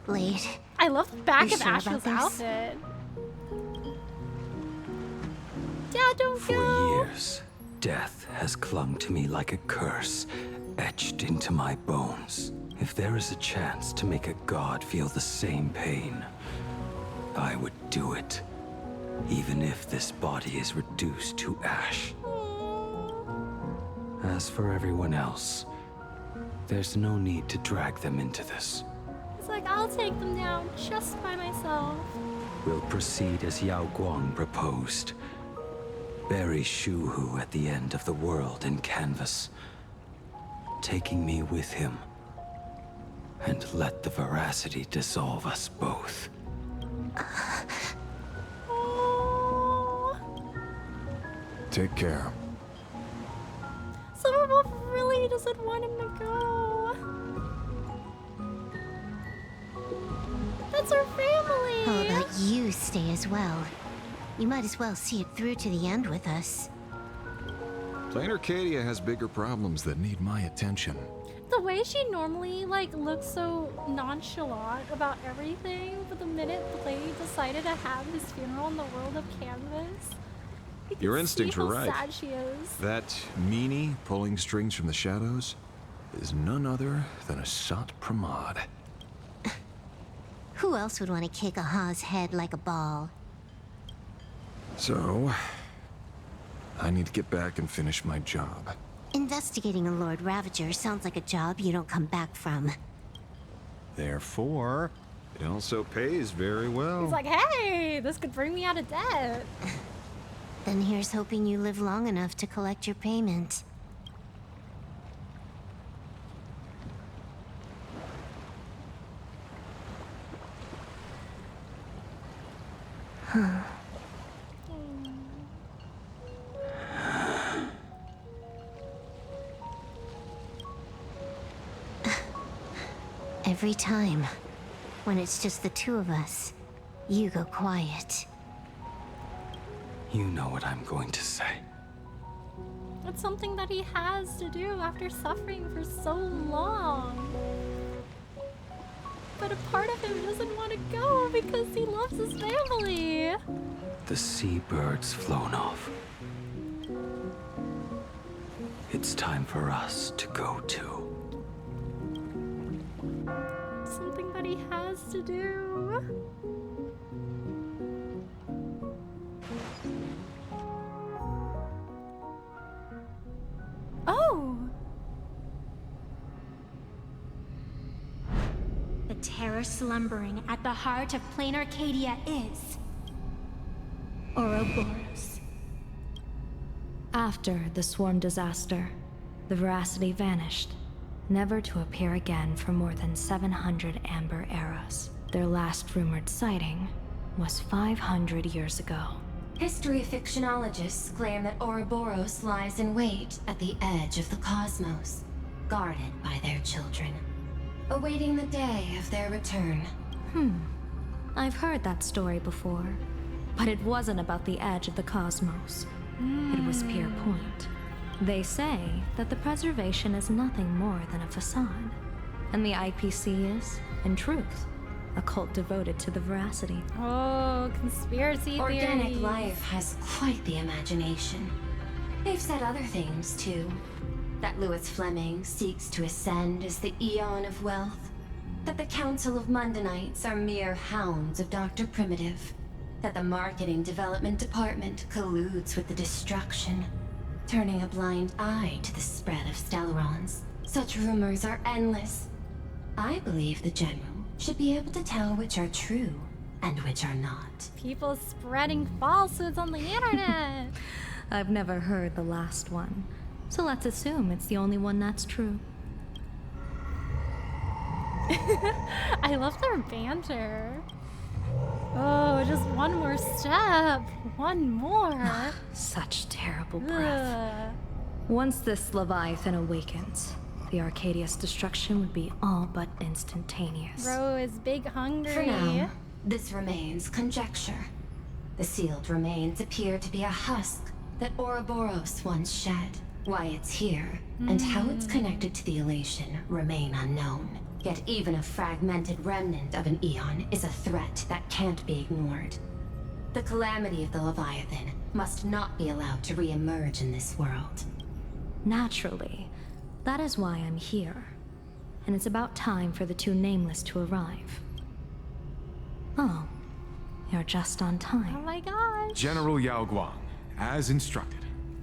Blade, I love the back You of sure about Asheville's this? outfit. Dad, don't For go. years, death has clung to me like a curse, etched into my bones. If there is a chance to make a god feel the same pain, I would do it. Even if this body is reduced to ash. As for everyone else, There's no need to drag them into this. It's like, I'll take them down just by myself. We'll proceed as Yao Guang proposed. Bury Shu Hu at the end of the world in canvas, taking me with him. And let the veracity dissolve us both. Oh. Take care. Summer Wolf really doesn't want him to go. That's our family. How about you stay as well? You might as well see it through to the end with us. Plain Arcadia has bigger problems that need my attention. The way she normally looks so nonchalant about everything, but the minute Blade decided to have his funeral in the world of canvas, you can Your instincts see were how right. sad she is. That meanie pulling strings from the shadows is none other than Asat Pramod. Who else would want to kick a Ha's head like a ball? So, I need to get back and finish my job. Investigating a Lord Ravager sounds like a job you don't come back from. Therefore, it also pays very well. He's like, hey, this could bring me out of debt. Then here's hoping you live long enough to collect your payment. Every time, when it's just the two of us, you go quiet. You know what I'm going to say. It's something that he has to do after suffering for so long. But a part of him doesn't want to go because he loves his family. The seabird's flown off. It's time for us to go too. Something that he has to do. Oh! The terror slumbering at the heart of Plain Arcadia is Ouroboros. After the swarm disaster, the veracity vanished, never to appear again for more than 700 Amber eras. Their last rumored sighting was 500 years ago. History fictionologists claim that Ouroboros lies in wait at the edge of the cosmos, guarded by their children, awaiting the day of their return. I've heard that story before, but it wasn't about the edge of the cosmos. It was Pier Point. They say that the preservation is nothing more than a facade, and the IPC is, in truth, a cult devoted to the veracity. Oh, conspiracy Organic theories. life has quite the imagination. They've said other things, too. That Louis Fleming seeks to ascend as the Eon of Wealth. That the Council of Mundanites are mere hounds of Dr. Primitive. That the Marketing Development Department colludes with the destruction, turning a blind eye to the spread of Stellarons. Such rumors are endless. I believe the General should be able to tell which are true and which are not. People spreading falsehoods on the internet. I've never heard the last one, so let's assume it's the only one that's true. I love their banter. Oh, just one more step. One more. Such terrible breath. Ugh. Once this Leviathan awakens, the Arcadia's destruction would be all but instantaneous. Bro is big hungry. For now, this remains conjecture. The sealed remains appear to be a husk that Ouroboros once shed. Why it's here, and how it's connected to the elation, remain unknown. Yet even a fragmented remnant of an Eon is a threat that can't be ignored. The calamity of the Leviathan must not be allowed to re-emerge in this world. Naturally, that is why I'm here. And it's about time for the two Nameless to arrive. Oh, you're just on Oh time. my gosh. General Yao Guang, as instructed,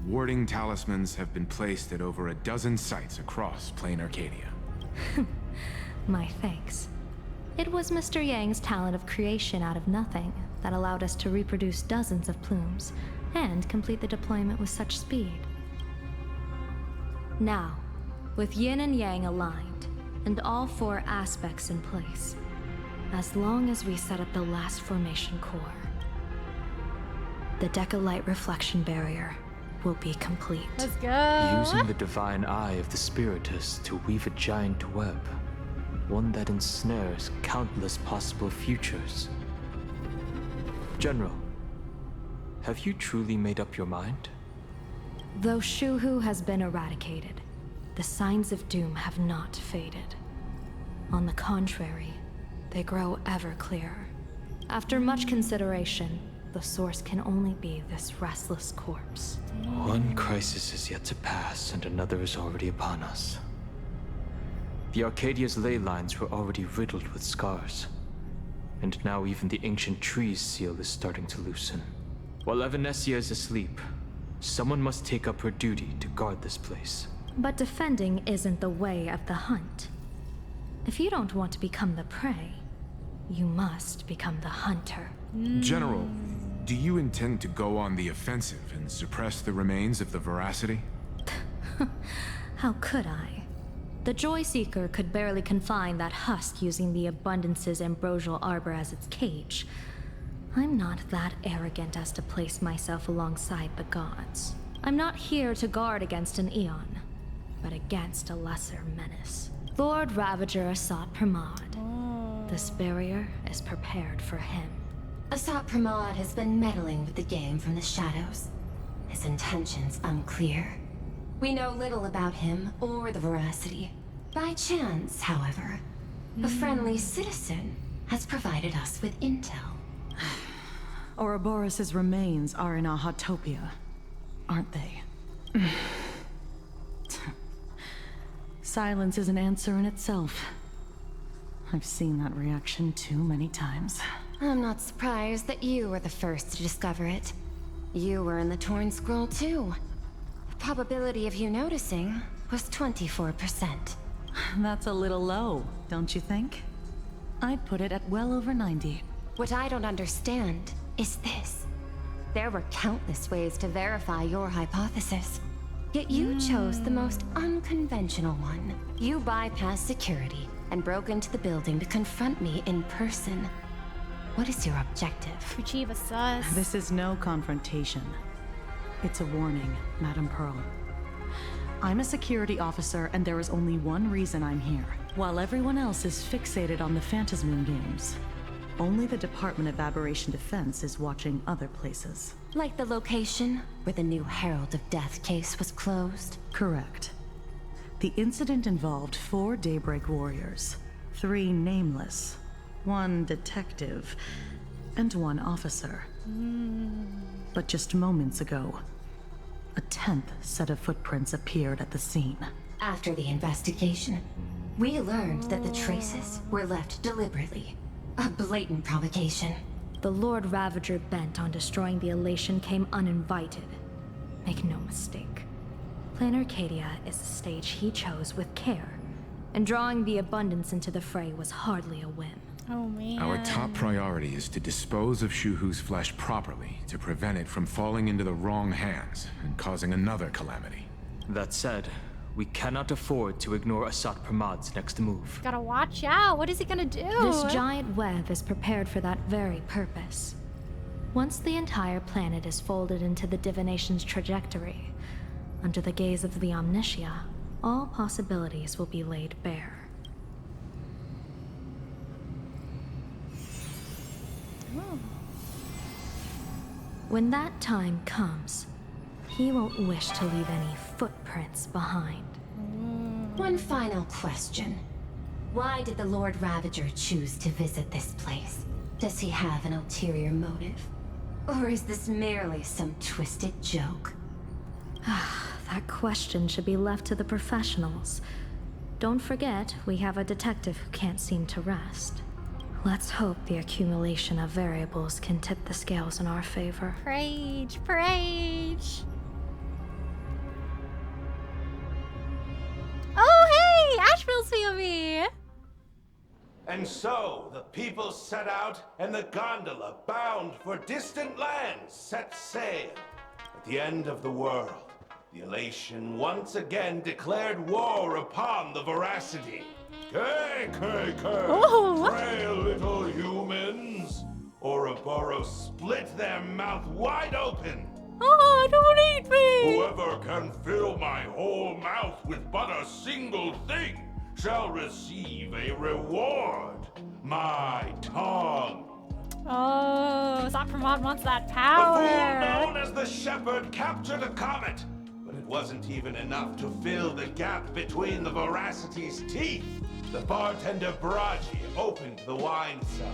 warding talismans have been placed at over a dozen sites across Plain Arcadia. My thanks. It was Mr. Yang's talent of creation out of nothing that allowed us to reproduce dozens of plumes and complete the deployment with such speed. Now, with yin and yang aligned, and all 4 aspects in place, as long as we set up the last formation core, the Decalight reflection barrier will be complete. Let's go. Using the divine eye of the Spiritus to weave a giant web, one that ensnares countless possible futures. General, have you truly made up your mind? Though Shuhu has been eradicated, the signs of doom have not faded. On the contrary, they grow ever clearer. After much consideration, the source can only be this restless corpse. One crisis is yet to pass, and another is already upon us. The Arcadia's ley lines were already riddled with scars. And now even the ancient tree's seal is starting to loosen. While Evanesia is asleep, someone must take up her duty to guard this place. But defending isn't the way of the hunt. If you don't want to become the prey, you must become the hunter. General, do you intend to go on the offensive and suppress the remains of the Veracity? How could I? The Joy Seeker could barely confine that husk using the Abundance's ambrosial arbor as its cage. I'm not that arrogant as to place myself alongside the gods. I'm not here to guard against an Eon, but against a lesser menace. Lord Ravager Asat Pramod. This barrier is prepared for him. Asat Pramod has been meddling with the game from the shadows. His intentions unclear. We know little about him or the Veracity. By chance, however, a friendly citizen has provided us with intel. Ouroboros' remains are in Ahatopia, aren't they? Silence is an answer in itself. I've seen that reaction too many times. I'm not surprised that you were the first to discover it. You were in the Torn Scroll too. The probability of you noticing was 24%. That's a little low, don't you think? I'd put it at well over 90. What I don't understand is this. There were countless ways to verify your hypothesis. Yet you chose the most unconventional one. You bypassed security and broke into the building to confront me in person. What is your objective? Retrieve a sus. This is no confrontation. It's a warning, Madam Pearl. I'm a security officer, and there is only one reason I'm here. While everyone else is fixated on the Phantasmoon games, only the Department of Aberration Defense is watching other places. Like the location where the new Herald of Death case was closed? Correct. The incident involved 4 Daybreak warriors, 3 nameless, 1 detective, and 1 officer. But just moments ago, a 10th set of footprints appeared at the scene. After the investigation, we learned that the traces were left deliberately. A blatant provocation. The Lord Ravager bent on destroying the Elation came uninvited. Make no mistake. Plan Arcadia is a stage he chose with care, and drawing the Abundance into the fray was hardly a whim. Oh man. Our top priority is to dispose of Shuhu's flesh properly to prevent it from falling into the wrong hands and causing another calamity. That said, we cannot afford to ignore Asat Pramod's next move. Gotta watch out. What is he gonna do? This giant web is prepared for that very purpose. Once the entire planet is folded into the divination's trajectory, under the gaze of the Omnitia, all possibilities will be laid bare. When that time comes, he won't wish to leave any footprints behind. One final question. Why did the Lord Ravager choose to visit this place? Does he have an ulterior motive? Or is this merely some twisted joke? That question should be left to the professionals. Don't forget, we have a detective who can't seem to rest. Let's hope the accumulation of variables can tip the scales in our favor. Prage, Prage. Oh, hey! Nashville's POV. And so the people set out, and the gondola, bound for distant lands, set sail. At the end of the world, the elation once again declared war upon the veracity. Oh. Frail little humans! Ouroboros split their mouth wide open. Oh, don't eat me! Whoever can fill my whole mouth with but a single thing shall receive a reward. My tongue. Oh, Zopramod wants that The power. fool known as the Shepherd captured a comet, but it wasn't even enough to fill the gap between the Veracity's teeth. The bartender Braji opened the wine cellar,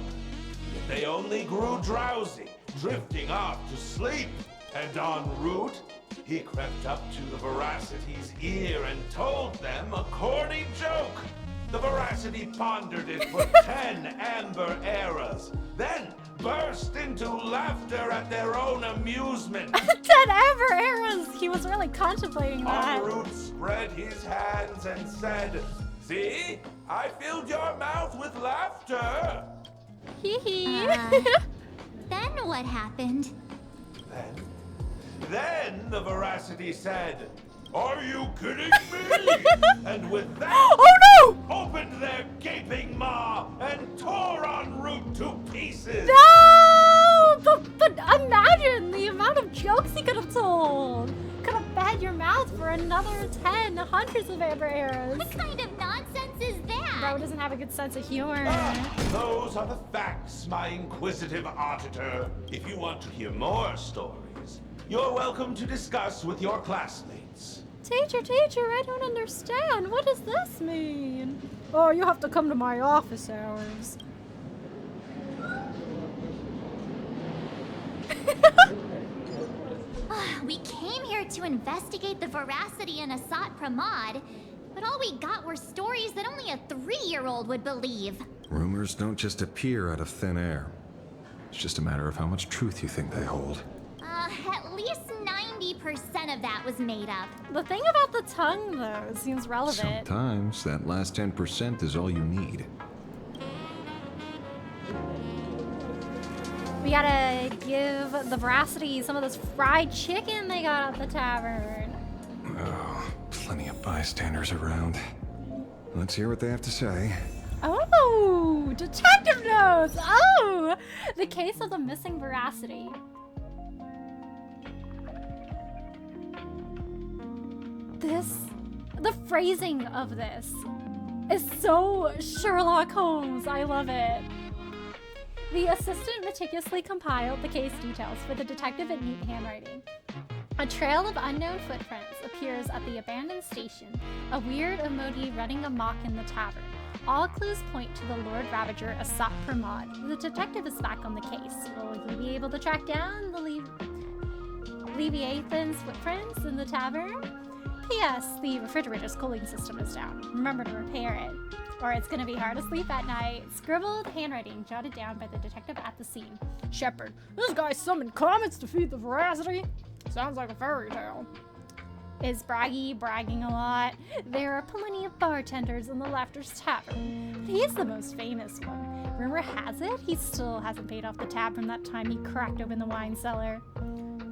yet they only grew drowsy, drifting off to sleep. And en route, he crept up to the Veracity's ear and told them a corny joke. The Veracity pondered it for 10 amber eras, then burst into laughter at their own amusement. 10 amber eras! He was really contemplating that. En route spread his hands and said, "See? I filled your mouth with laughter." Hee hee. Then what happened? Then the Veracity said, "Are you kidding me?" And with that, opened their gaping maw and tore en route to pieces. No! But imagine the amount of jokes he could have told. Could have fed your mouth for another 10, hundreds of amber eras. What kind of nonsense is that? Bro doesn't have a good sense of humor. Those are the facts, my inquisitive auditor. If you want to hear more stories, you're welcome to discuss with your classmates. Teacher, I don't understand. What does this mean? Oh, you have to come to my office hours. We came here to investigate the Veracity and Asat Pramod, but all we got were stories that only a 3-year-old would believe. Rumors don't just appear out of thin air. It's just a matter of how much truth you think they hold. At least 90% of that was made up. The thing about the tongue, though, seems relevant. Sometimes that last 10% is all you need. We gotta give the Veracity some of this fried chicken they got at the tavern. Oh, plenty of bystanders around. Let's hear what they have to say. Oh, detective notes! Oh, the case of the missing Veracity. The phrasing of this is so Sherlock Holmes. I love it. The assistant meticulously compiled the case details for the detective in neat handwriting. A trail of unknown footprints appears at the abandoned station, a weird emoji running amok in the tavern. All clues point to the Lord Ravager Asat Pramod. The detective is back on the case. Will he be able to track down the Leviathan's footprints in the tavern? P.S. The refrigerator's cooling system is down. Remember to repair it, or it's gonna be hard to sleep at night. Scribbled handwriting jotted down by the detective at the scene. Shepard, this guy summoned comets to feed the Veracity. Sounds like a fairy tale. Is Braggy bragging a lot? There are plenty of bartenders in the Laughter's Tavern, but he's the most famous one. Rumor has it he still hasn't paid off the tab from that time he cracked open the wine cellar.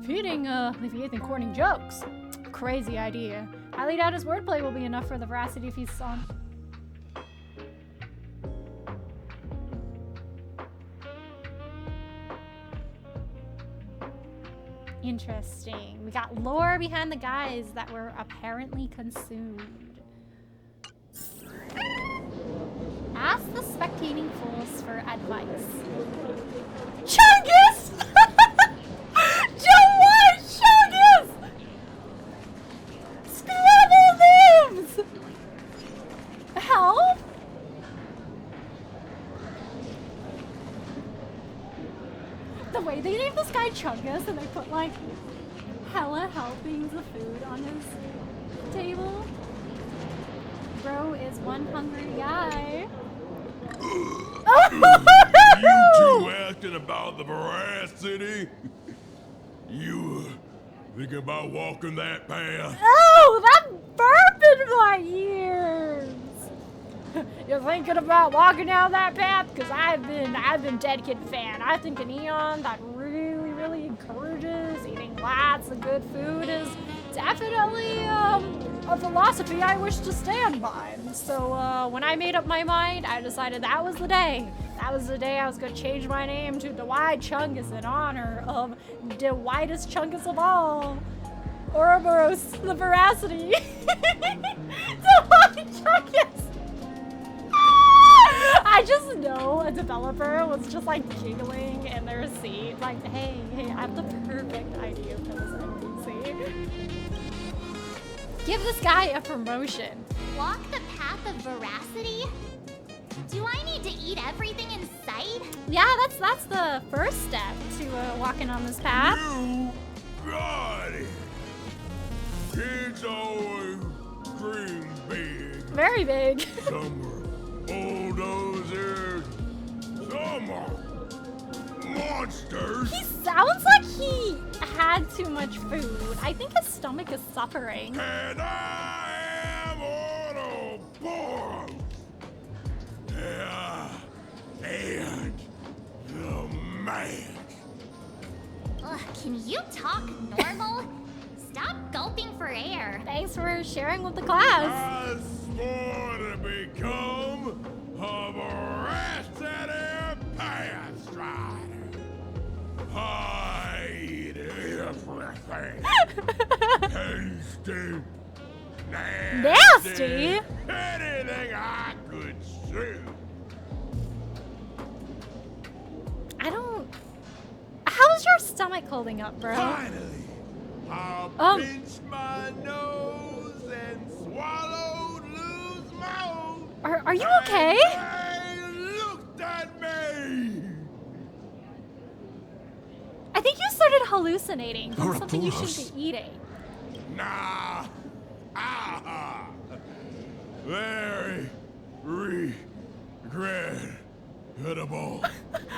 Feeding Leviathan corny jokes. Crazy idea. Highly doubt his wordplay will be enough for the Veracity if he's on. Interesting. We got lore behind the guys that were apparently consumed. Ask the spectating fools for advice. Chungus! What? Chungus! Scrambled names! Help? The way they named this guy Chungus and they put like hella helpings of food on his table. Bro is one hungry guy. You two asking about the Veracity? You thinking about walking that path? Oh, that burp in my ears! you're thinking about walking down that path? Because I've been dead kid fan. I think an Eon that really encourages eating lots of good food is definitely a philosophy I wish to stand by. So when I made up my mind, I decided that was the day. That was the day I was going to change my name to Dwight Chungus in honor of the whitest Chungus of all. Ouroboros, the veracity. Dwight Chungus. I just know a developer was just like giggling in their seat, like, hey, I have the perfect idea for this NPC. Give this guy a promotion. Walk the path of veracity? Do I need to eat everything in sight? Yeah, that's the first step to walking on this path. You got it. Kids always dream big. Very big. Some are bulldozers. Some are monsters. He sounds like he had too much food. I think his stomach is suffering. And I am Autobots. Yeah, and the man. Ugh, can you talk normal? Stop gulping for air. Thanks for sharing with the class. I swore to become a veracity path strider. I eat everything. Tasty. Nasty? Anything I could see. How's your stomach holding up, bro? Finally, I pinched my nose and swallowed loose mouth. Are you okay? They looked at me. I think you started hallucinating from something you shouldn't be eating. Nah. Ah. Very regrettable.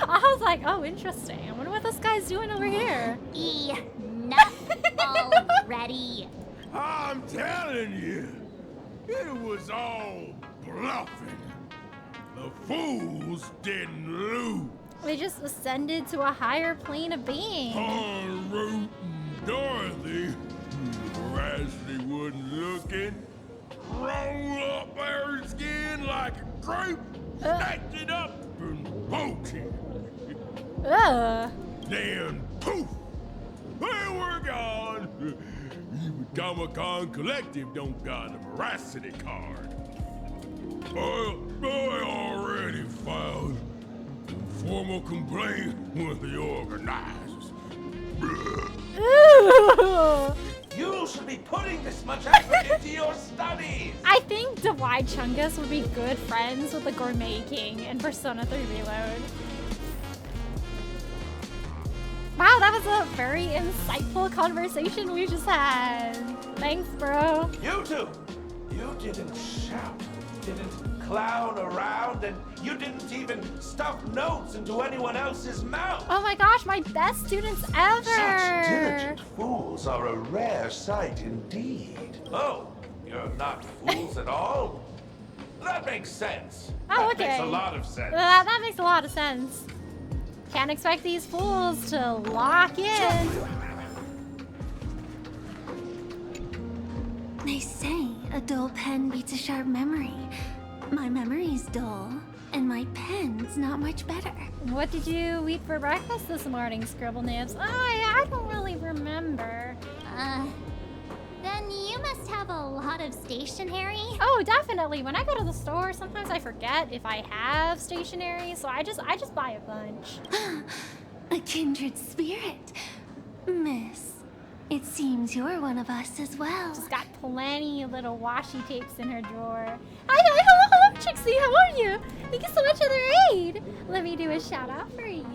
I was like, oh, interesting. I wonder what this guy's doing over here. Enough already. I'm telling you, it was all bluffing. The fools didn't lose. They just ascended to a higher plane of being. On Root and Dorothy, Veracity wasn't looking. Roll up their skin like a grape, snatched it up and poked it. Then poof, they were gone. Even Comic-Con Collective don't got a Veracity card. I already filed a formal complaint with the organizers. Ooh. You should be putting this much effort into your studies! I think Dwight Chungus would be good friends with the Gourmet King in Persona 3 Reload. Wow, that was a very insightful conversation we just had. Thanks, bro. You two! You didn't shout, didn't clown around, and you didn't even stuff notes into anyone else's mouth! Oh my gosh, my best students ever! Such diligent fools are a rare sight indeed. Oh, you're not fools at all? That makes sense. Oh, That makes okay. a lot of sense. That makes a lot of sense. Can't expect these fools to lock in. They say a dull pen beats a sharp memory. My memory's dull, and my pen's not much better. What did you eat for breakfast this morning, Scribble Nibs? I don't really remember. Then you must have a lot of stationery. Oh, definitely. When I go to the store, sometimes I forget if I have stationery, so I just buy a bunch. A kindred spirit. Miss, it seems you're one of us as well. She's got plenty of little washi tapes in her drawer. Hello, Trixie, how are you? Thank you so much for the raid. Let me do a shout out for you.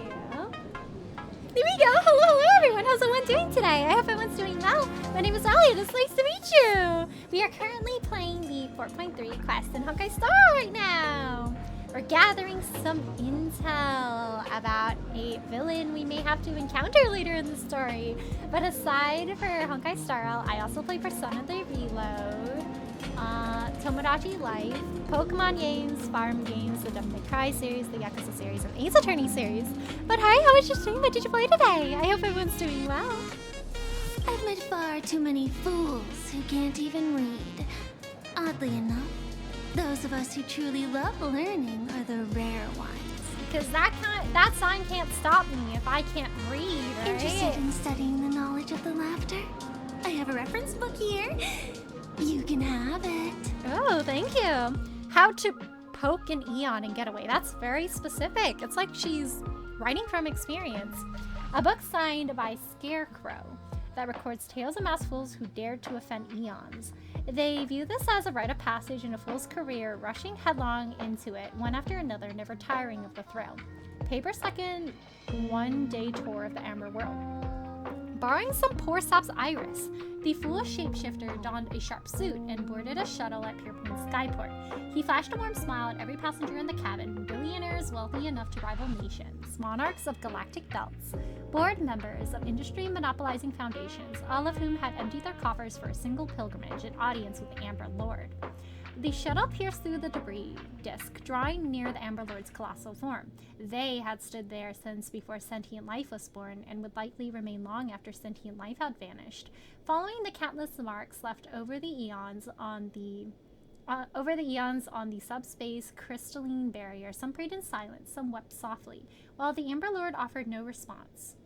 There we go. Hello, everyone. How's everyone doing today? I hope everyone's doing well. My name is Elliot. It's nice to meet you. We are currently playing the 4.3 quest in Honkai Star right now. We're gathering some intel about a villain we may have to encounter later in the story. But aside for Honkai Star Rail, I also play Persona 3 Reload. Tomodachi Life, Pokemon games, farm games, the Devil May Cry series, the Yakuza series, and Ace Attorney series. But hi, how was your stream? What did you play today? I hope everyone's doing well. I've met far too many fools who can't even read. Oddly enough, those of us who truly love learning are the rare ones. Because that sign can't stop me if I can't read, right? Interested in studying the knowledge of the laughter? I have a reference book here. You can have it. Oh, thank you. How to poke an Eon and get away. That's very specific. It's like she's writing from experience. A book signed by Scarecrow that records tales of masked fools who dared to offend Eons. They view this as a rite of passage in a fool's career, rushing headlong into it, one after another, never tiring of the thrill. Paper second one-day tour of the Amber World. Borrowing some poor sap's iris, the foolish shapeshifter donned a sharp suit and boarded a shuttle at Pierpoint Skyport. He flashed a warm smile at every passenger in the cabin, billionaires wealthy enough to rival nations, monarchs of galactic belts, board members of industry monopolizing foundations, all of whom had emptied their coffers for a single pilgrimage and audience with the Amber Lord. The shuttle pierced through the debris disk, drawing near the Amber Lord's colossal form. They had stood there since before sentient life was born, and would likely remain long after sentient life had vanished, following the countless marks left over the eons on the subspace crystalline barrier. Some prayed in silence, some wept softly, while the Amber Lord offered no response.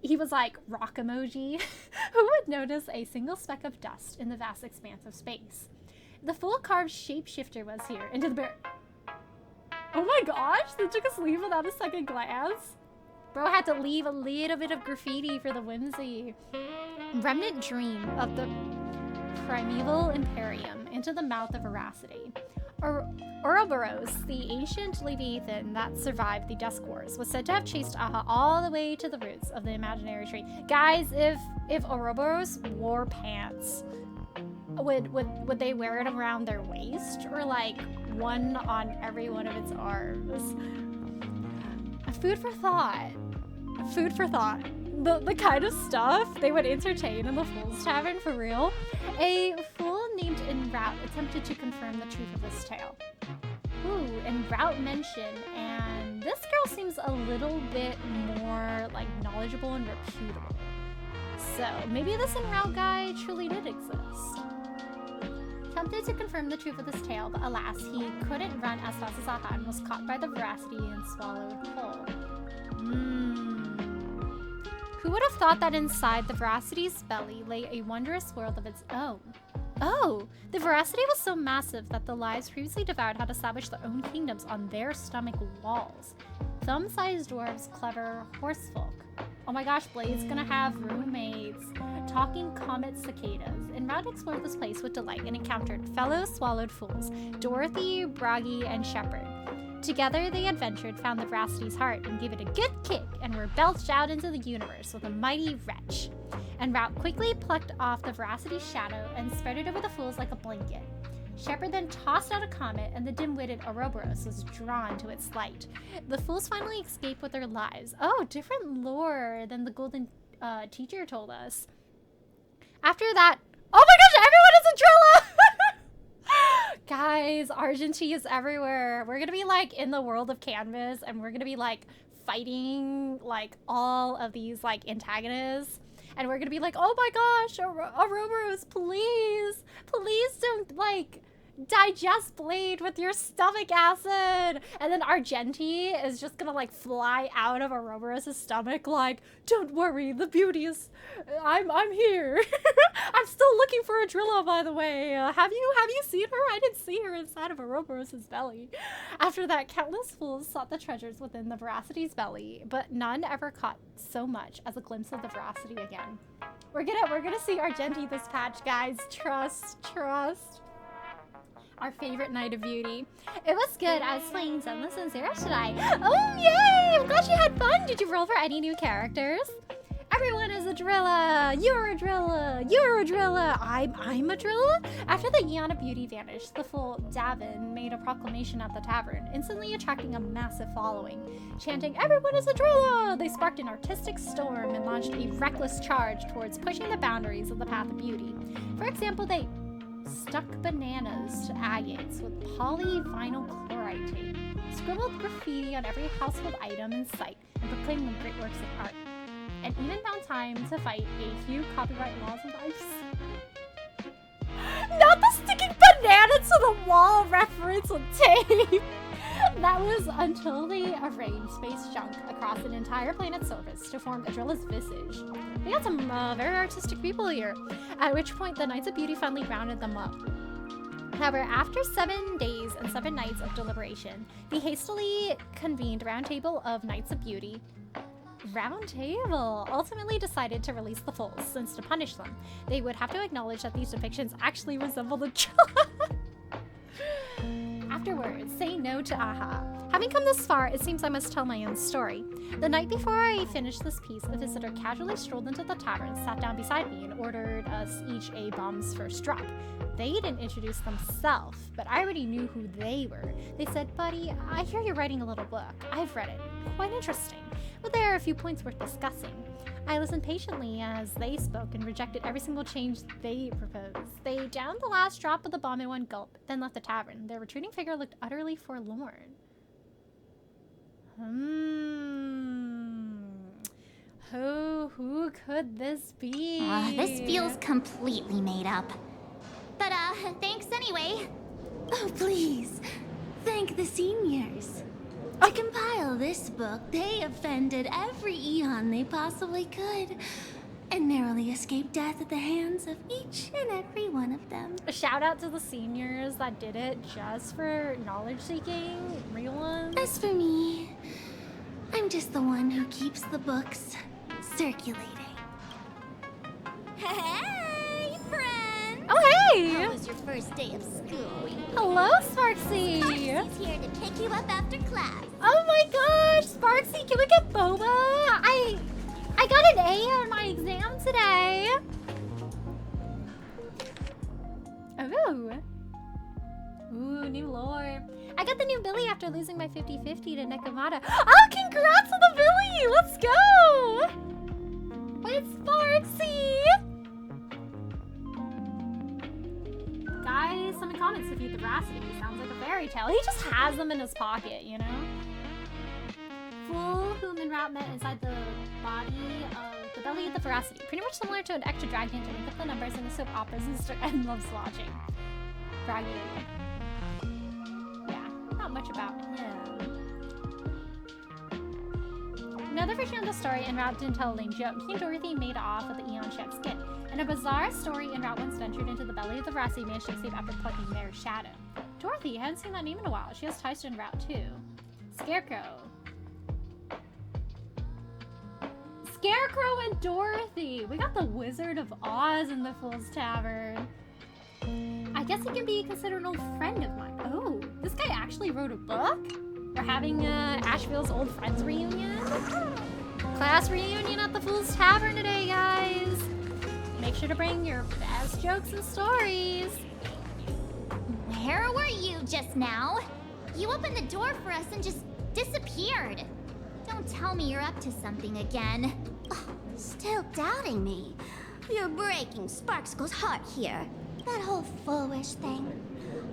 He was like, rock emoji. Who would notice a single speck of dust in the vast expanse of space? The full-carved shapeshifter was here, into the bear. Oh my gosh, they took us leave without a second glance. Bro had to leave a little bit of graffiti for the whimsy. Remnant dream of the primeval Imperium into the mouth of Veracity. Ouroboros, the ancient leviathan that survived the Dusk Wars, was said to have chased Aha all the way to the roots of the imaginary tree. Guys, if Ouroboros wore pants, would they wear it around their waist, or like one on every one of its arms? Food for thought. Food for thought. The kind of stuff they would entertain in the Fool's Tavern, for real. A fool named En Route attempted to confirm the truth of this tale. Ooh, En Route mentioned, and this girl seems a little bit more like knowledgeable and reputable. So maybe this En Route guy truly did exist. Attempted to confirm the truth of this tale, but alas, he couldn't run as fast as Aha and was caught by the Veracity and swallowed whole. Who would have thought that inside the Veracity's belly lay a wondrous world of its own? Oh, the Veracity was so massive that the lives previously devoured had established their own kingdoms on their stomach walls. Thumb-sized dwarves, clever horsefolk. Oh my gosh, Blade's gonna have roommates. Talking comet cicadas. En Route explored this place with delight and encountered fellow swallowed fools, Dorothy, Bragi, and Shepard. Together they adventured, found the Veracity's heart, and gave it a good kick, and were belched out into the universe with a mighty wrench. En Route quickly plucked off the Veracity's shadow and spread it over the fools like a blanket. Shepard then tossed out a comet, and the dim-witted Ouroboros was drawn to its light. The fools finally escaped with their lives. Oh, different lore than the Golden Teacher told us. After that, oh my gosh, everyone is a Drilla! Guys, Argenty is everywhere. We're gonna be like in the world of Canvas, and we're gonna be like fighting like all of these like antagonists. And we're gonna be like, oh my gosh, Ouroboros, please don't like digest Blade with your stomach acid. And then Argenti is just gonna like fly out of Ouroboros' stomach like, don't worry, the beauty is, I'm here. I'm still looking for a Drilla, by the way. Have you seen her? I didn't see her inside of Ouroboros' belly. After that, countless fools sought the treasures within the Veracity's belly, but none ever caught so much as a glimpse of the Veracity again. We're gonna see Argenti this patch, guys. Trust. Our favorite Night of Beauty. It was good. I was playing Zenless and Zero today. Oh, yay! I'm glad you had fun. Did you roll for any new characters? Everyone is a Drilla. You're a Drilla. You're a Drilla. I'm a Drilla? After the Eon of Beauty vanished, the fool Davin made a proclamation at the tavern, instantly attracting a massive following. Chanting, everyone is a Drilla! They sparked an artistic storm and launched a reckless charge towards pushing the boundaries of the path of beauty. For example, they stuck bananas to agates with polyvinyl chloride tape, scribbled graffiti on every household item in sight, and proclaimed them great works of art, and even found time to fight a few copyright laws and lives. Not the sticking banana to the wall reference with tape! That was until they arranged space junk across an entire planet's surface to form Adrilla's visage. We got some very artistic people here, at which point the Knights of Beauty finally rounded them up. However, after 7 days and 7 nights of deliberation, the hastily convened Round Table of Knights of Beauty ultimately decided to release the fools, since to punish them, they would have to acknowledge that these depictions actually resemble the Afterwards, say no to AHA. Having come this far, it seems I must tell my own story. The night before I finished this piece, a visitor casually strolled into the tavern, sat down beside me, and ordered us each a bomb's first drop. They didn't introduce themselves, but I already knew who they were. They said, "Buddy, I hear you're writing a little book. I've read it. Quite interesting. But there are a few points worth discussing." I listened patiently as they spoke and rejected every single change they proposed. They downed the last drop of the bomb in one gulp, then left the tavern. Their retreating figure looked utterly forlorn. Who could this be? This feels completely made up. But, thanks anyway. Oh, please. Thank the seniors. To compile this book, they offended every eon they possibly could, and narrowly escaped death at the hands of each and every one of them. A shout out to the seniors that did it just for knowledge seeking, real ones. As for me, I'm just the one who keeps the books circulating. Hey, friend! Oh, hey! How was your first day of school? Hello, Sparksy! Sparksy's here to pick you up after class. Oh my gosh, Sparksy, can we get boba? I got an A on my exam today. Oh. Ooh, new lore. I got the new Billy after losing my 50-50 to Nekomata. Oh, congrats on the Billy! Let's go! It's Sparksy! Guys, some comments defeat the veracity. Sounds like a fairy tale. He just has them in his pocket, you know? Fool whom en route met inside the belly of the veracity. Pretty much similar to an extra dragon to make up the numbers in the soap operas Mr. N loves watching. Braggy. Yeah, not much about him. Another version of the story, en route didn't tell a lame joke. He and Dorothy made off with the Eon Chef skin. In a bizarre story, en route once ventured into the belly of the veracity managed to escape after plucking Mare's shadow. Dorothy, I haven't seen that name in a while. She has ties to en route too. Scarecrow. Scarecrow and Dorothy! We got the Wizard of Oz in the Fool's Tavern. I guess he can be considered an old friend of mine. Oh, this guy actually wrote a book? We're having Asheville's old friends reunion? Class reunion at the Fool's Tavern today, guys! Make sure to bring your best jokes and stories. Where were you just now? You opened the door for us and just disappeared. Don't tell me you're up to something again. Oh, still doubting me. You're breaking Sparkskull's heart here. That whole foolish thing.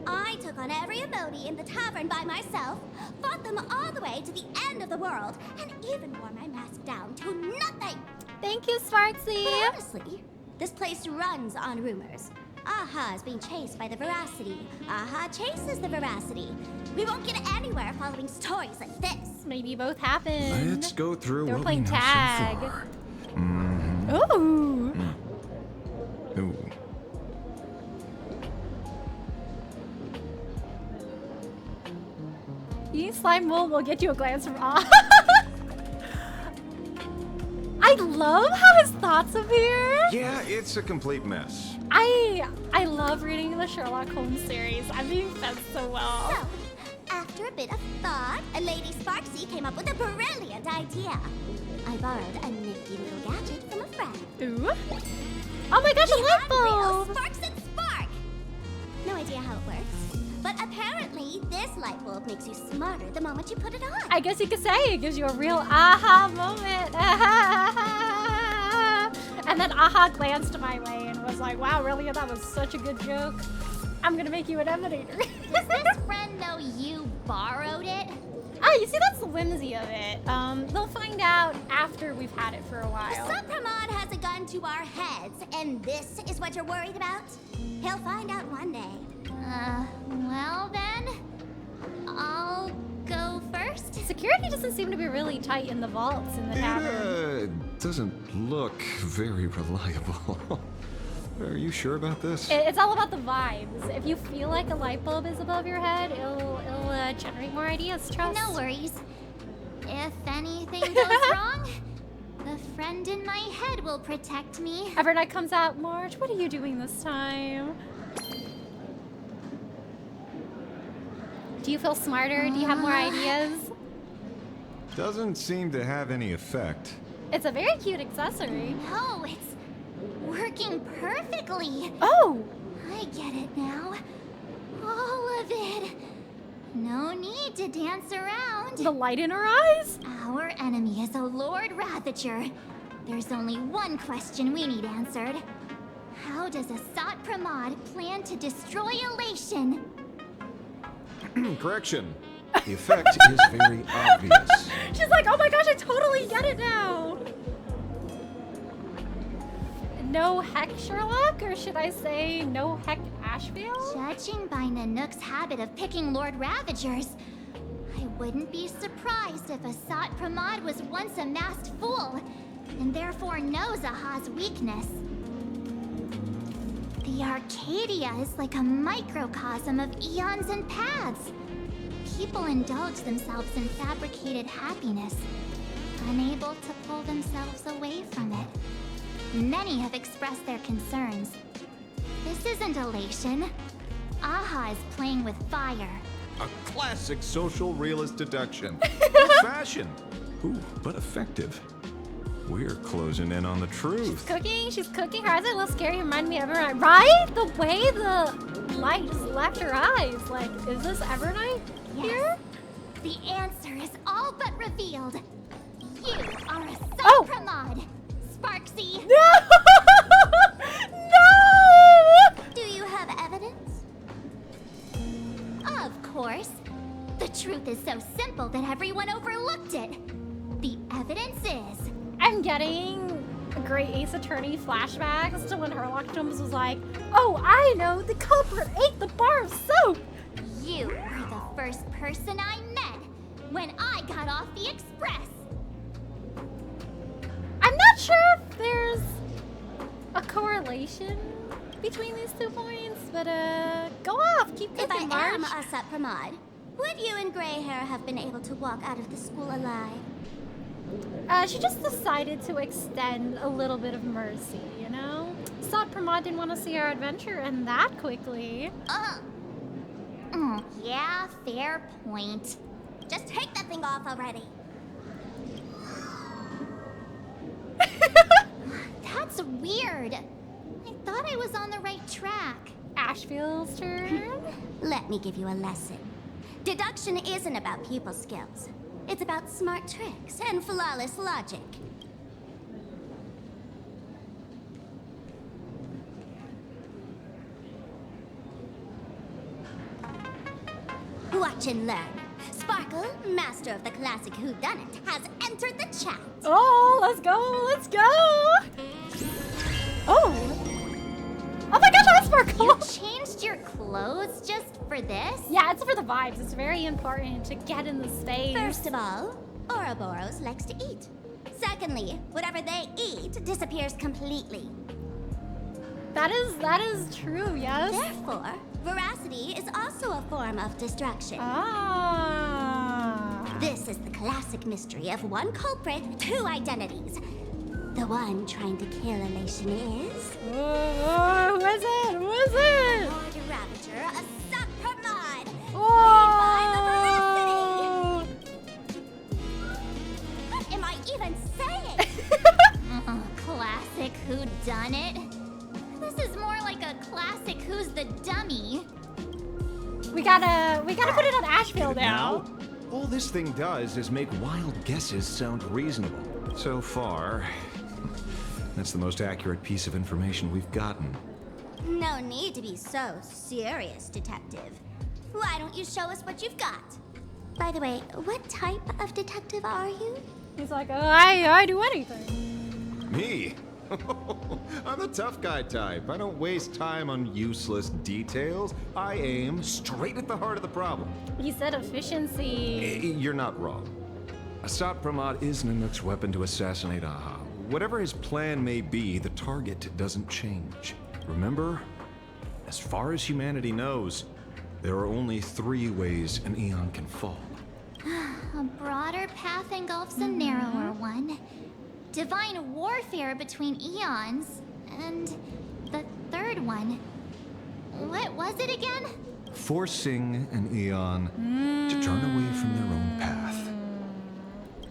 I took on every emoji in the tavern by myself, fought them all the way to the end of the world, and even wore my mask down to nothing. Thank you, Sparksy. But honestly, this place runs on rumors. AHA is being chased by the veracity. AHA chases the veracity. We won't get anywhere following stories like this. Maybe both happened. Let's go through They were what playing we know tag. so far. Ooh. Ooh. Eating slime will get you a glance from awe. I love how his thoughts appear. Yeah, it's a complete mess. I love reading the Sherlock Holmes series. I'm being fed so well. So, after a bit of thought, Lady Sparksy came up with a brilliant idea. I borrowed a nifty little gadget from a friend. Ooh. Oh my gosh, a light bulb! Sparks and spark! No idea how it works, but apparently this light bulb makes you smarter the moment you put it on. I guess you could say it gives you a real aha moment. And then Aha glanced my way and was like, wow, really? That was such a good joke. I'm gonna make you an emanator. Does this friend know you borrowed it? Oh, you see, that's the whimsy of it. They'll find out after we've had it for a while. Supramod has a gun to our heads, and this is what you're worried about? He'll find out one day. Well then, I'll go first. Security doesn't seem to be really tight in the vaults in the tavern. Doesn't look very reliable. Are you sure about this? It's all about the vibes. If you feel like a light bulb is above your head, it'll generate more ideas, trust. No worries. If anything goes wrong, the friend in my head will protect me. Evernight comes out, March, what are you doing this time? Do you feel smarter? Do you have more ideas? Doesn't seem to have any effect. It's a very cute accessory. No, it's working perfectly. Oh! I get it now. All of it. No need to dance around. The light in her eyes? Our enemy is a Lord Ravager. There's only one question we need answered. How does Asat Pramod plan to destroy Elation? Correction. The effect is very obvious. She's like, oh my gosh, I totally get it now. No heck, Sherlock? Or should I say, no heck, Ashvale? Judging by Nanook's habit of picking Lord Ravagers, I wouldn't be surprised if Asat Pramod was once a masked fool, and therefore knows Aha's weakness. The Arcadia is like a microcosm of eons and paths. People indulge themselves in fabricated happiness, unable to pull themselves away from it. Many have expressed their concerns. This isn't elation. Aha is playing with fire. A classic social realist deduction. Old-fashioned. Ooh, but effective. We're closing in on the truth. She's cooking. Her eyes are a little scary. Remind me of Evernight. Right? The way the light just left her eyes. Like, is this Evernight here? The answer is all but revealed. You are a Pramod, Sparksy. No! No! Do you have evidence? Of course. The truth is so simple that everyone overlooked it. The evidence is... I'm getting Great Ace Attorney flashbacks to when Herlock Holmes was like, oh, I know, the culprit ate the bar of soap. You were the first person I met when I got off the express. I'm not sure if there's a correlation between these 2 points, but go off, keep cooking, If March. I am Asat Pramod, would you and Grey Hair have been able to walk out of the school alive? She just decided to extend a little bit of mercy, you know? Asat Pramod didn't want to see our adventure end that quickly. Yeah, fair point. Just take that thing off already. That's weird. I thought I was on the right track. Ashville's turn. Let me give you a lesson. Deduction isn't about pupil skills. It's about smart tricks and flawless logic. Watch and learn. Sparkle, master of the classic whodunit, has entered the chat. Oh, let's go, let's go! Oh! Oh my gosh, I'm Sparkle! You changed your clothes just for this? Yeah, it's for the vibes. It's very important to get in the space. First of all, Ouroboros likes to eat. Secondly, whatever they eat disappears completely. That is true, yes? Therefore, veracity is also a form of destruction. Ah. This is the classic mystery of one culprit, 2 identities. The one trying to kill Elation is... Who is it? Who is it? Lord Ravager, Asat Pramod! Oh! What am I even saying? Classic whodunit? This is more like a classic Who's the Dummy. We gotta put it on Asheville now. All this thing does is make wild guesses sound reasonable. So far, That's the most accurate piece of information we've gotten. No need to be so serious, Detective. Why don't you show us what you've got? By the way, what type of detective are you? He's like, oh, I do anything. Me? I'm the tough guy type. I don't waste time on useless details. I aim straight at the heart of the problem. He said efficiency. You're not wrong. Asat Pramod is Nanook's weapon to assassinate Aha. Whatever his plan may be, the target doesn't change. Remember, as far as humanity knows, there are only 3 ways an Eon can fall. A broader path engulfs a narrower one. Divine warfare between eons. And the third one. What was it again? Forcing an Eon to turn away from their own path.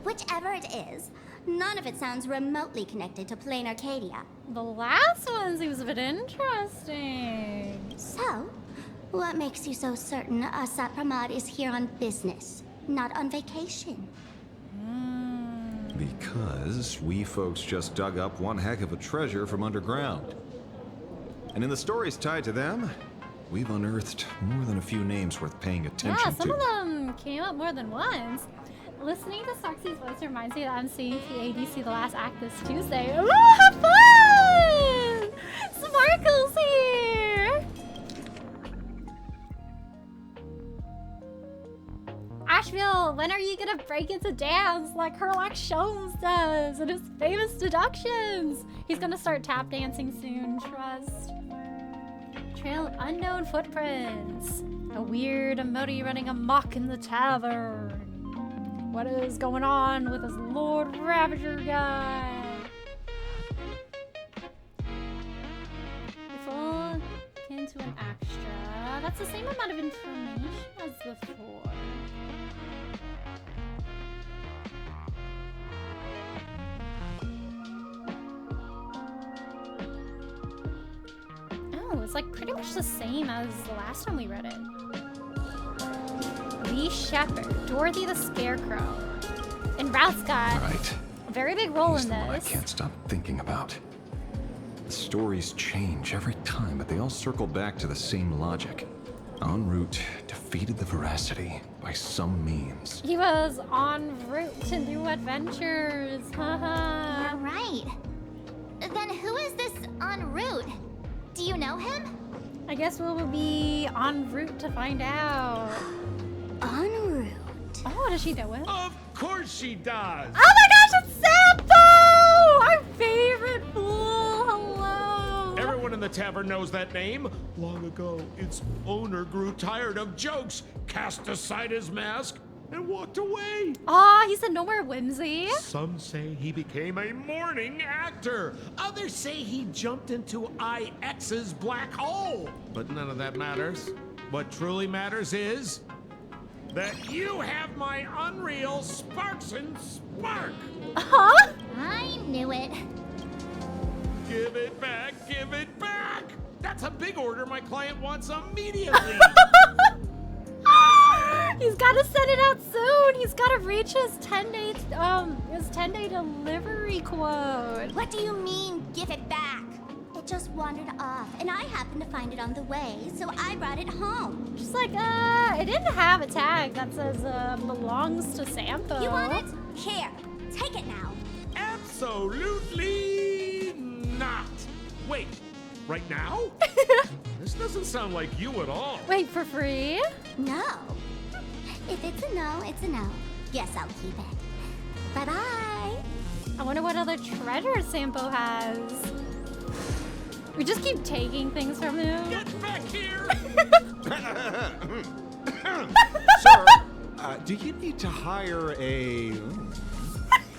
Whichever it is, none of it sounds remotely connected to Plain Arcadia. The last one seems a bit interesting. So, what makes you so certain Asat Pramod is here on business, not on vacation? Because we folks just dug up one heck of a treasure from underground. And in the stories tied to them, we've unearthed more than a few names worth paying attention Yeah, some to. of them came up more than once. Listening to Soxy's voice reminds me that I'm seeing PADC The Last Act this Tuesday. Oh, have fun! Sparkle's here! Asheville, when are you gonna break into dance like Herlock Sholmes does in his famous deductions? He's gonna start tap dancing soon, trust. Trail of unknown footprints. A weird emoji running amok in the tavern. What is going on with this Lord Ravager guy? Full into an extra. That's the same amount of information as before. Oh, it's like pretty much the same as the last time we read it. Lee Shepherd, Dorothy the Scarecrow, and Routh's got a very big role in The one I this. can't stop thinking about. The stories change every time, but they all circle back to the same logic. En route defeated the Veracity by some means. He was en route to new adventures. Haha. You're right. Then who is this en route? Do you know him? I guess we'll be en route to find out. En route? Oh, does she know him? Of course she does. Oh my gosh, it's Sampo! Our favorite fool. Hello. Everyone in the tavern knows that name. Long ago, its owner grew tired of jokes, cast aside his mask, and walked away. Aw, he said no more whimsy. Some say he became a morning actor. Others say he jumped into IX's black hole. But none of that matters. What truly matters is that you have my unreal Sparks and Spark. Huh? I knew it. Give it back, give it back. That's a big order my client wants immediately. He's got to send it out soon. He's got to reach his 10-day delivery quote. What do you mean, give it back? It just wandered off, and I happened to find it on the way, so I brought it home. Just like, it didn't have a tag that says, belongs to Sampo. You want it? Here, take it now. Absolutely not. Wait, right now? This doesn't sound like you at all. Wait, for free? No. If it's a no, it's a no. Yes, I'll keep it. Bye-bye. I wonder what other treasure Sampo has. We just keep taking things from him. Get back here! Sir, do you need to hire a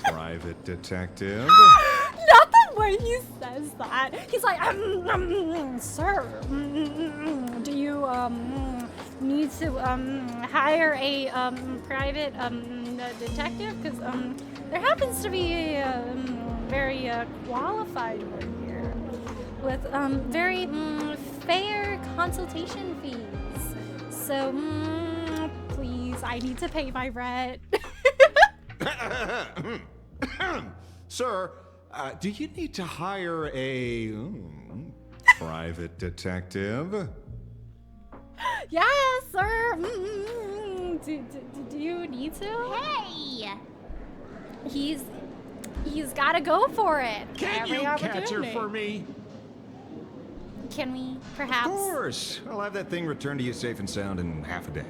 private detective? Not the way he says that. He's like, sir, do you need to hire a private detective? Because there happens to be a very qualified one here with very fair consultation fees. So please, I need to pay my rent. Sir, Do you need to hire a private detective? Yes, sir. Do you need to? Hey! He's got to go for it. Can Every you catch her opportunity. for me? Can we, perhaps? Of course. I'll have that thing returned to you safe and sound in half a day.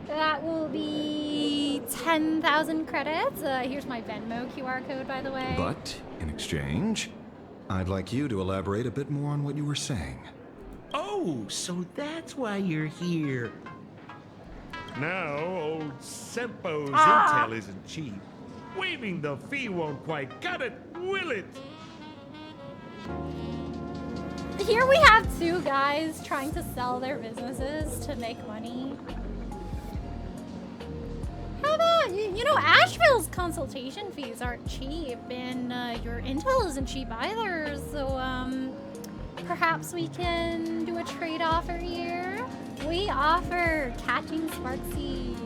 That will be 10,000 credits. Here's my Venmo QR code, by the way. But, in exchange, I'd like you to elaborate a bit more on what you were saying. Oh, so that's why you're here. Now, old Sempo's intel isn't cheap. Waiving the fee won't quite cut it, will it? Here we have two guys trying to sell their businesses to make money. How about, you know, Asheville's consultation fees aren't cheap, and your intel isn't cheap either, so, perhaps we can do a trade offer here? We offer catching Sparksy.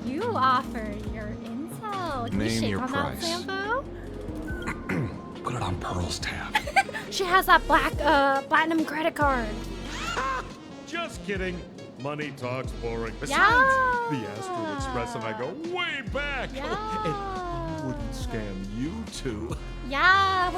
You offer your intel. Can you Name shake your on price. that, Sampo? Put it on Pearl's tab. She has that black, platinum credit card. Just kidding. Money talks boring. Besides, Yeah. the Astral Express and I go way back. Yeah. And I wouldn't scam you two. Yeah,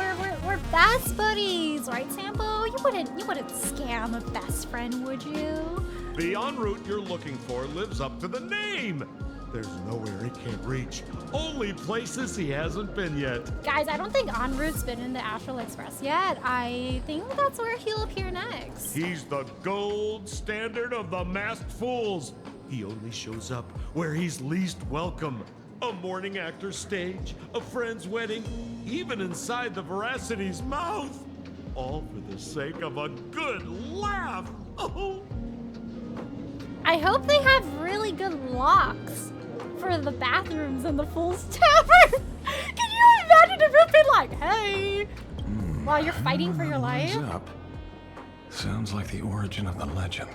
we're best buddies, right, Sampo? You wouldn't scam a best friend, would you? The en route you're looking for lives up to the name. There's nowhere he can't reach. Only places he hasn't been yet. Guys, I don't think En route's been in the Astral Express yet. I think that's where he'll appear next. He's the gold standard of the masked fools. He only shows up where he's least welcome. A morning actor's stage, a friend's wedding, even inside the Veracity's mouth. All for the sake of a good laugh. Oh. I hope they have really good locks for the bathrooms in the Fool's Tavern. Can you imagine if you've been like, hey, while you're fighting for your life? Up. Sounds like the origin of the legend.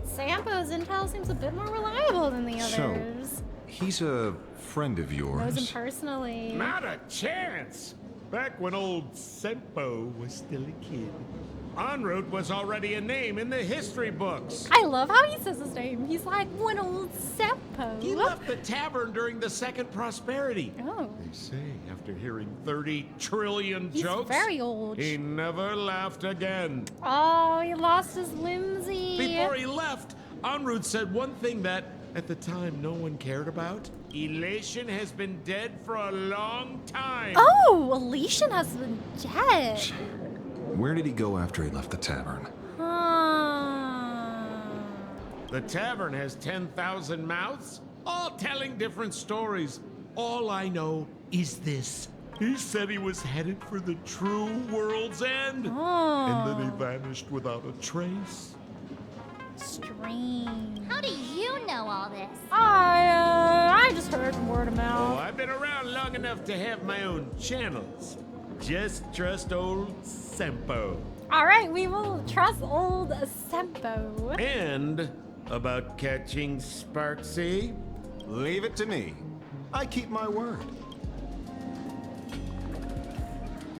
Sampo's intel seems a bit more reliable than the So, others. he's a friend of yours. Knows him personally. Not a chance. Back when old Sempo was still a kid, En route was already a name in the history books. I love how he says his name. He's like one old Sempo. He left the tavern during the Second Prosperity. Oh. They say after hearing 30 trillion He's jokes, very old. he never laughed again. Oh, he lost his Limsy. Before he left, En route said one thing that, at the time, no one cared about. Elation has been dead for a long time. Oh, Elysian has been dead. Where did he go after he left the tavern? The tavern has 10,000 mouths, all telling different stories. All I know is this. He said he was headed for the true world's end. And then he vanished without a trace. Strange. How do you know all this? I just heard from word of Oh, mouth. I've been around long enough to have my own channels. Just trust old Sempo. All right, we will trust old Sempo. And about catching Sparksy? Leave it to me. I keep my word.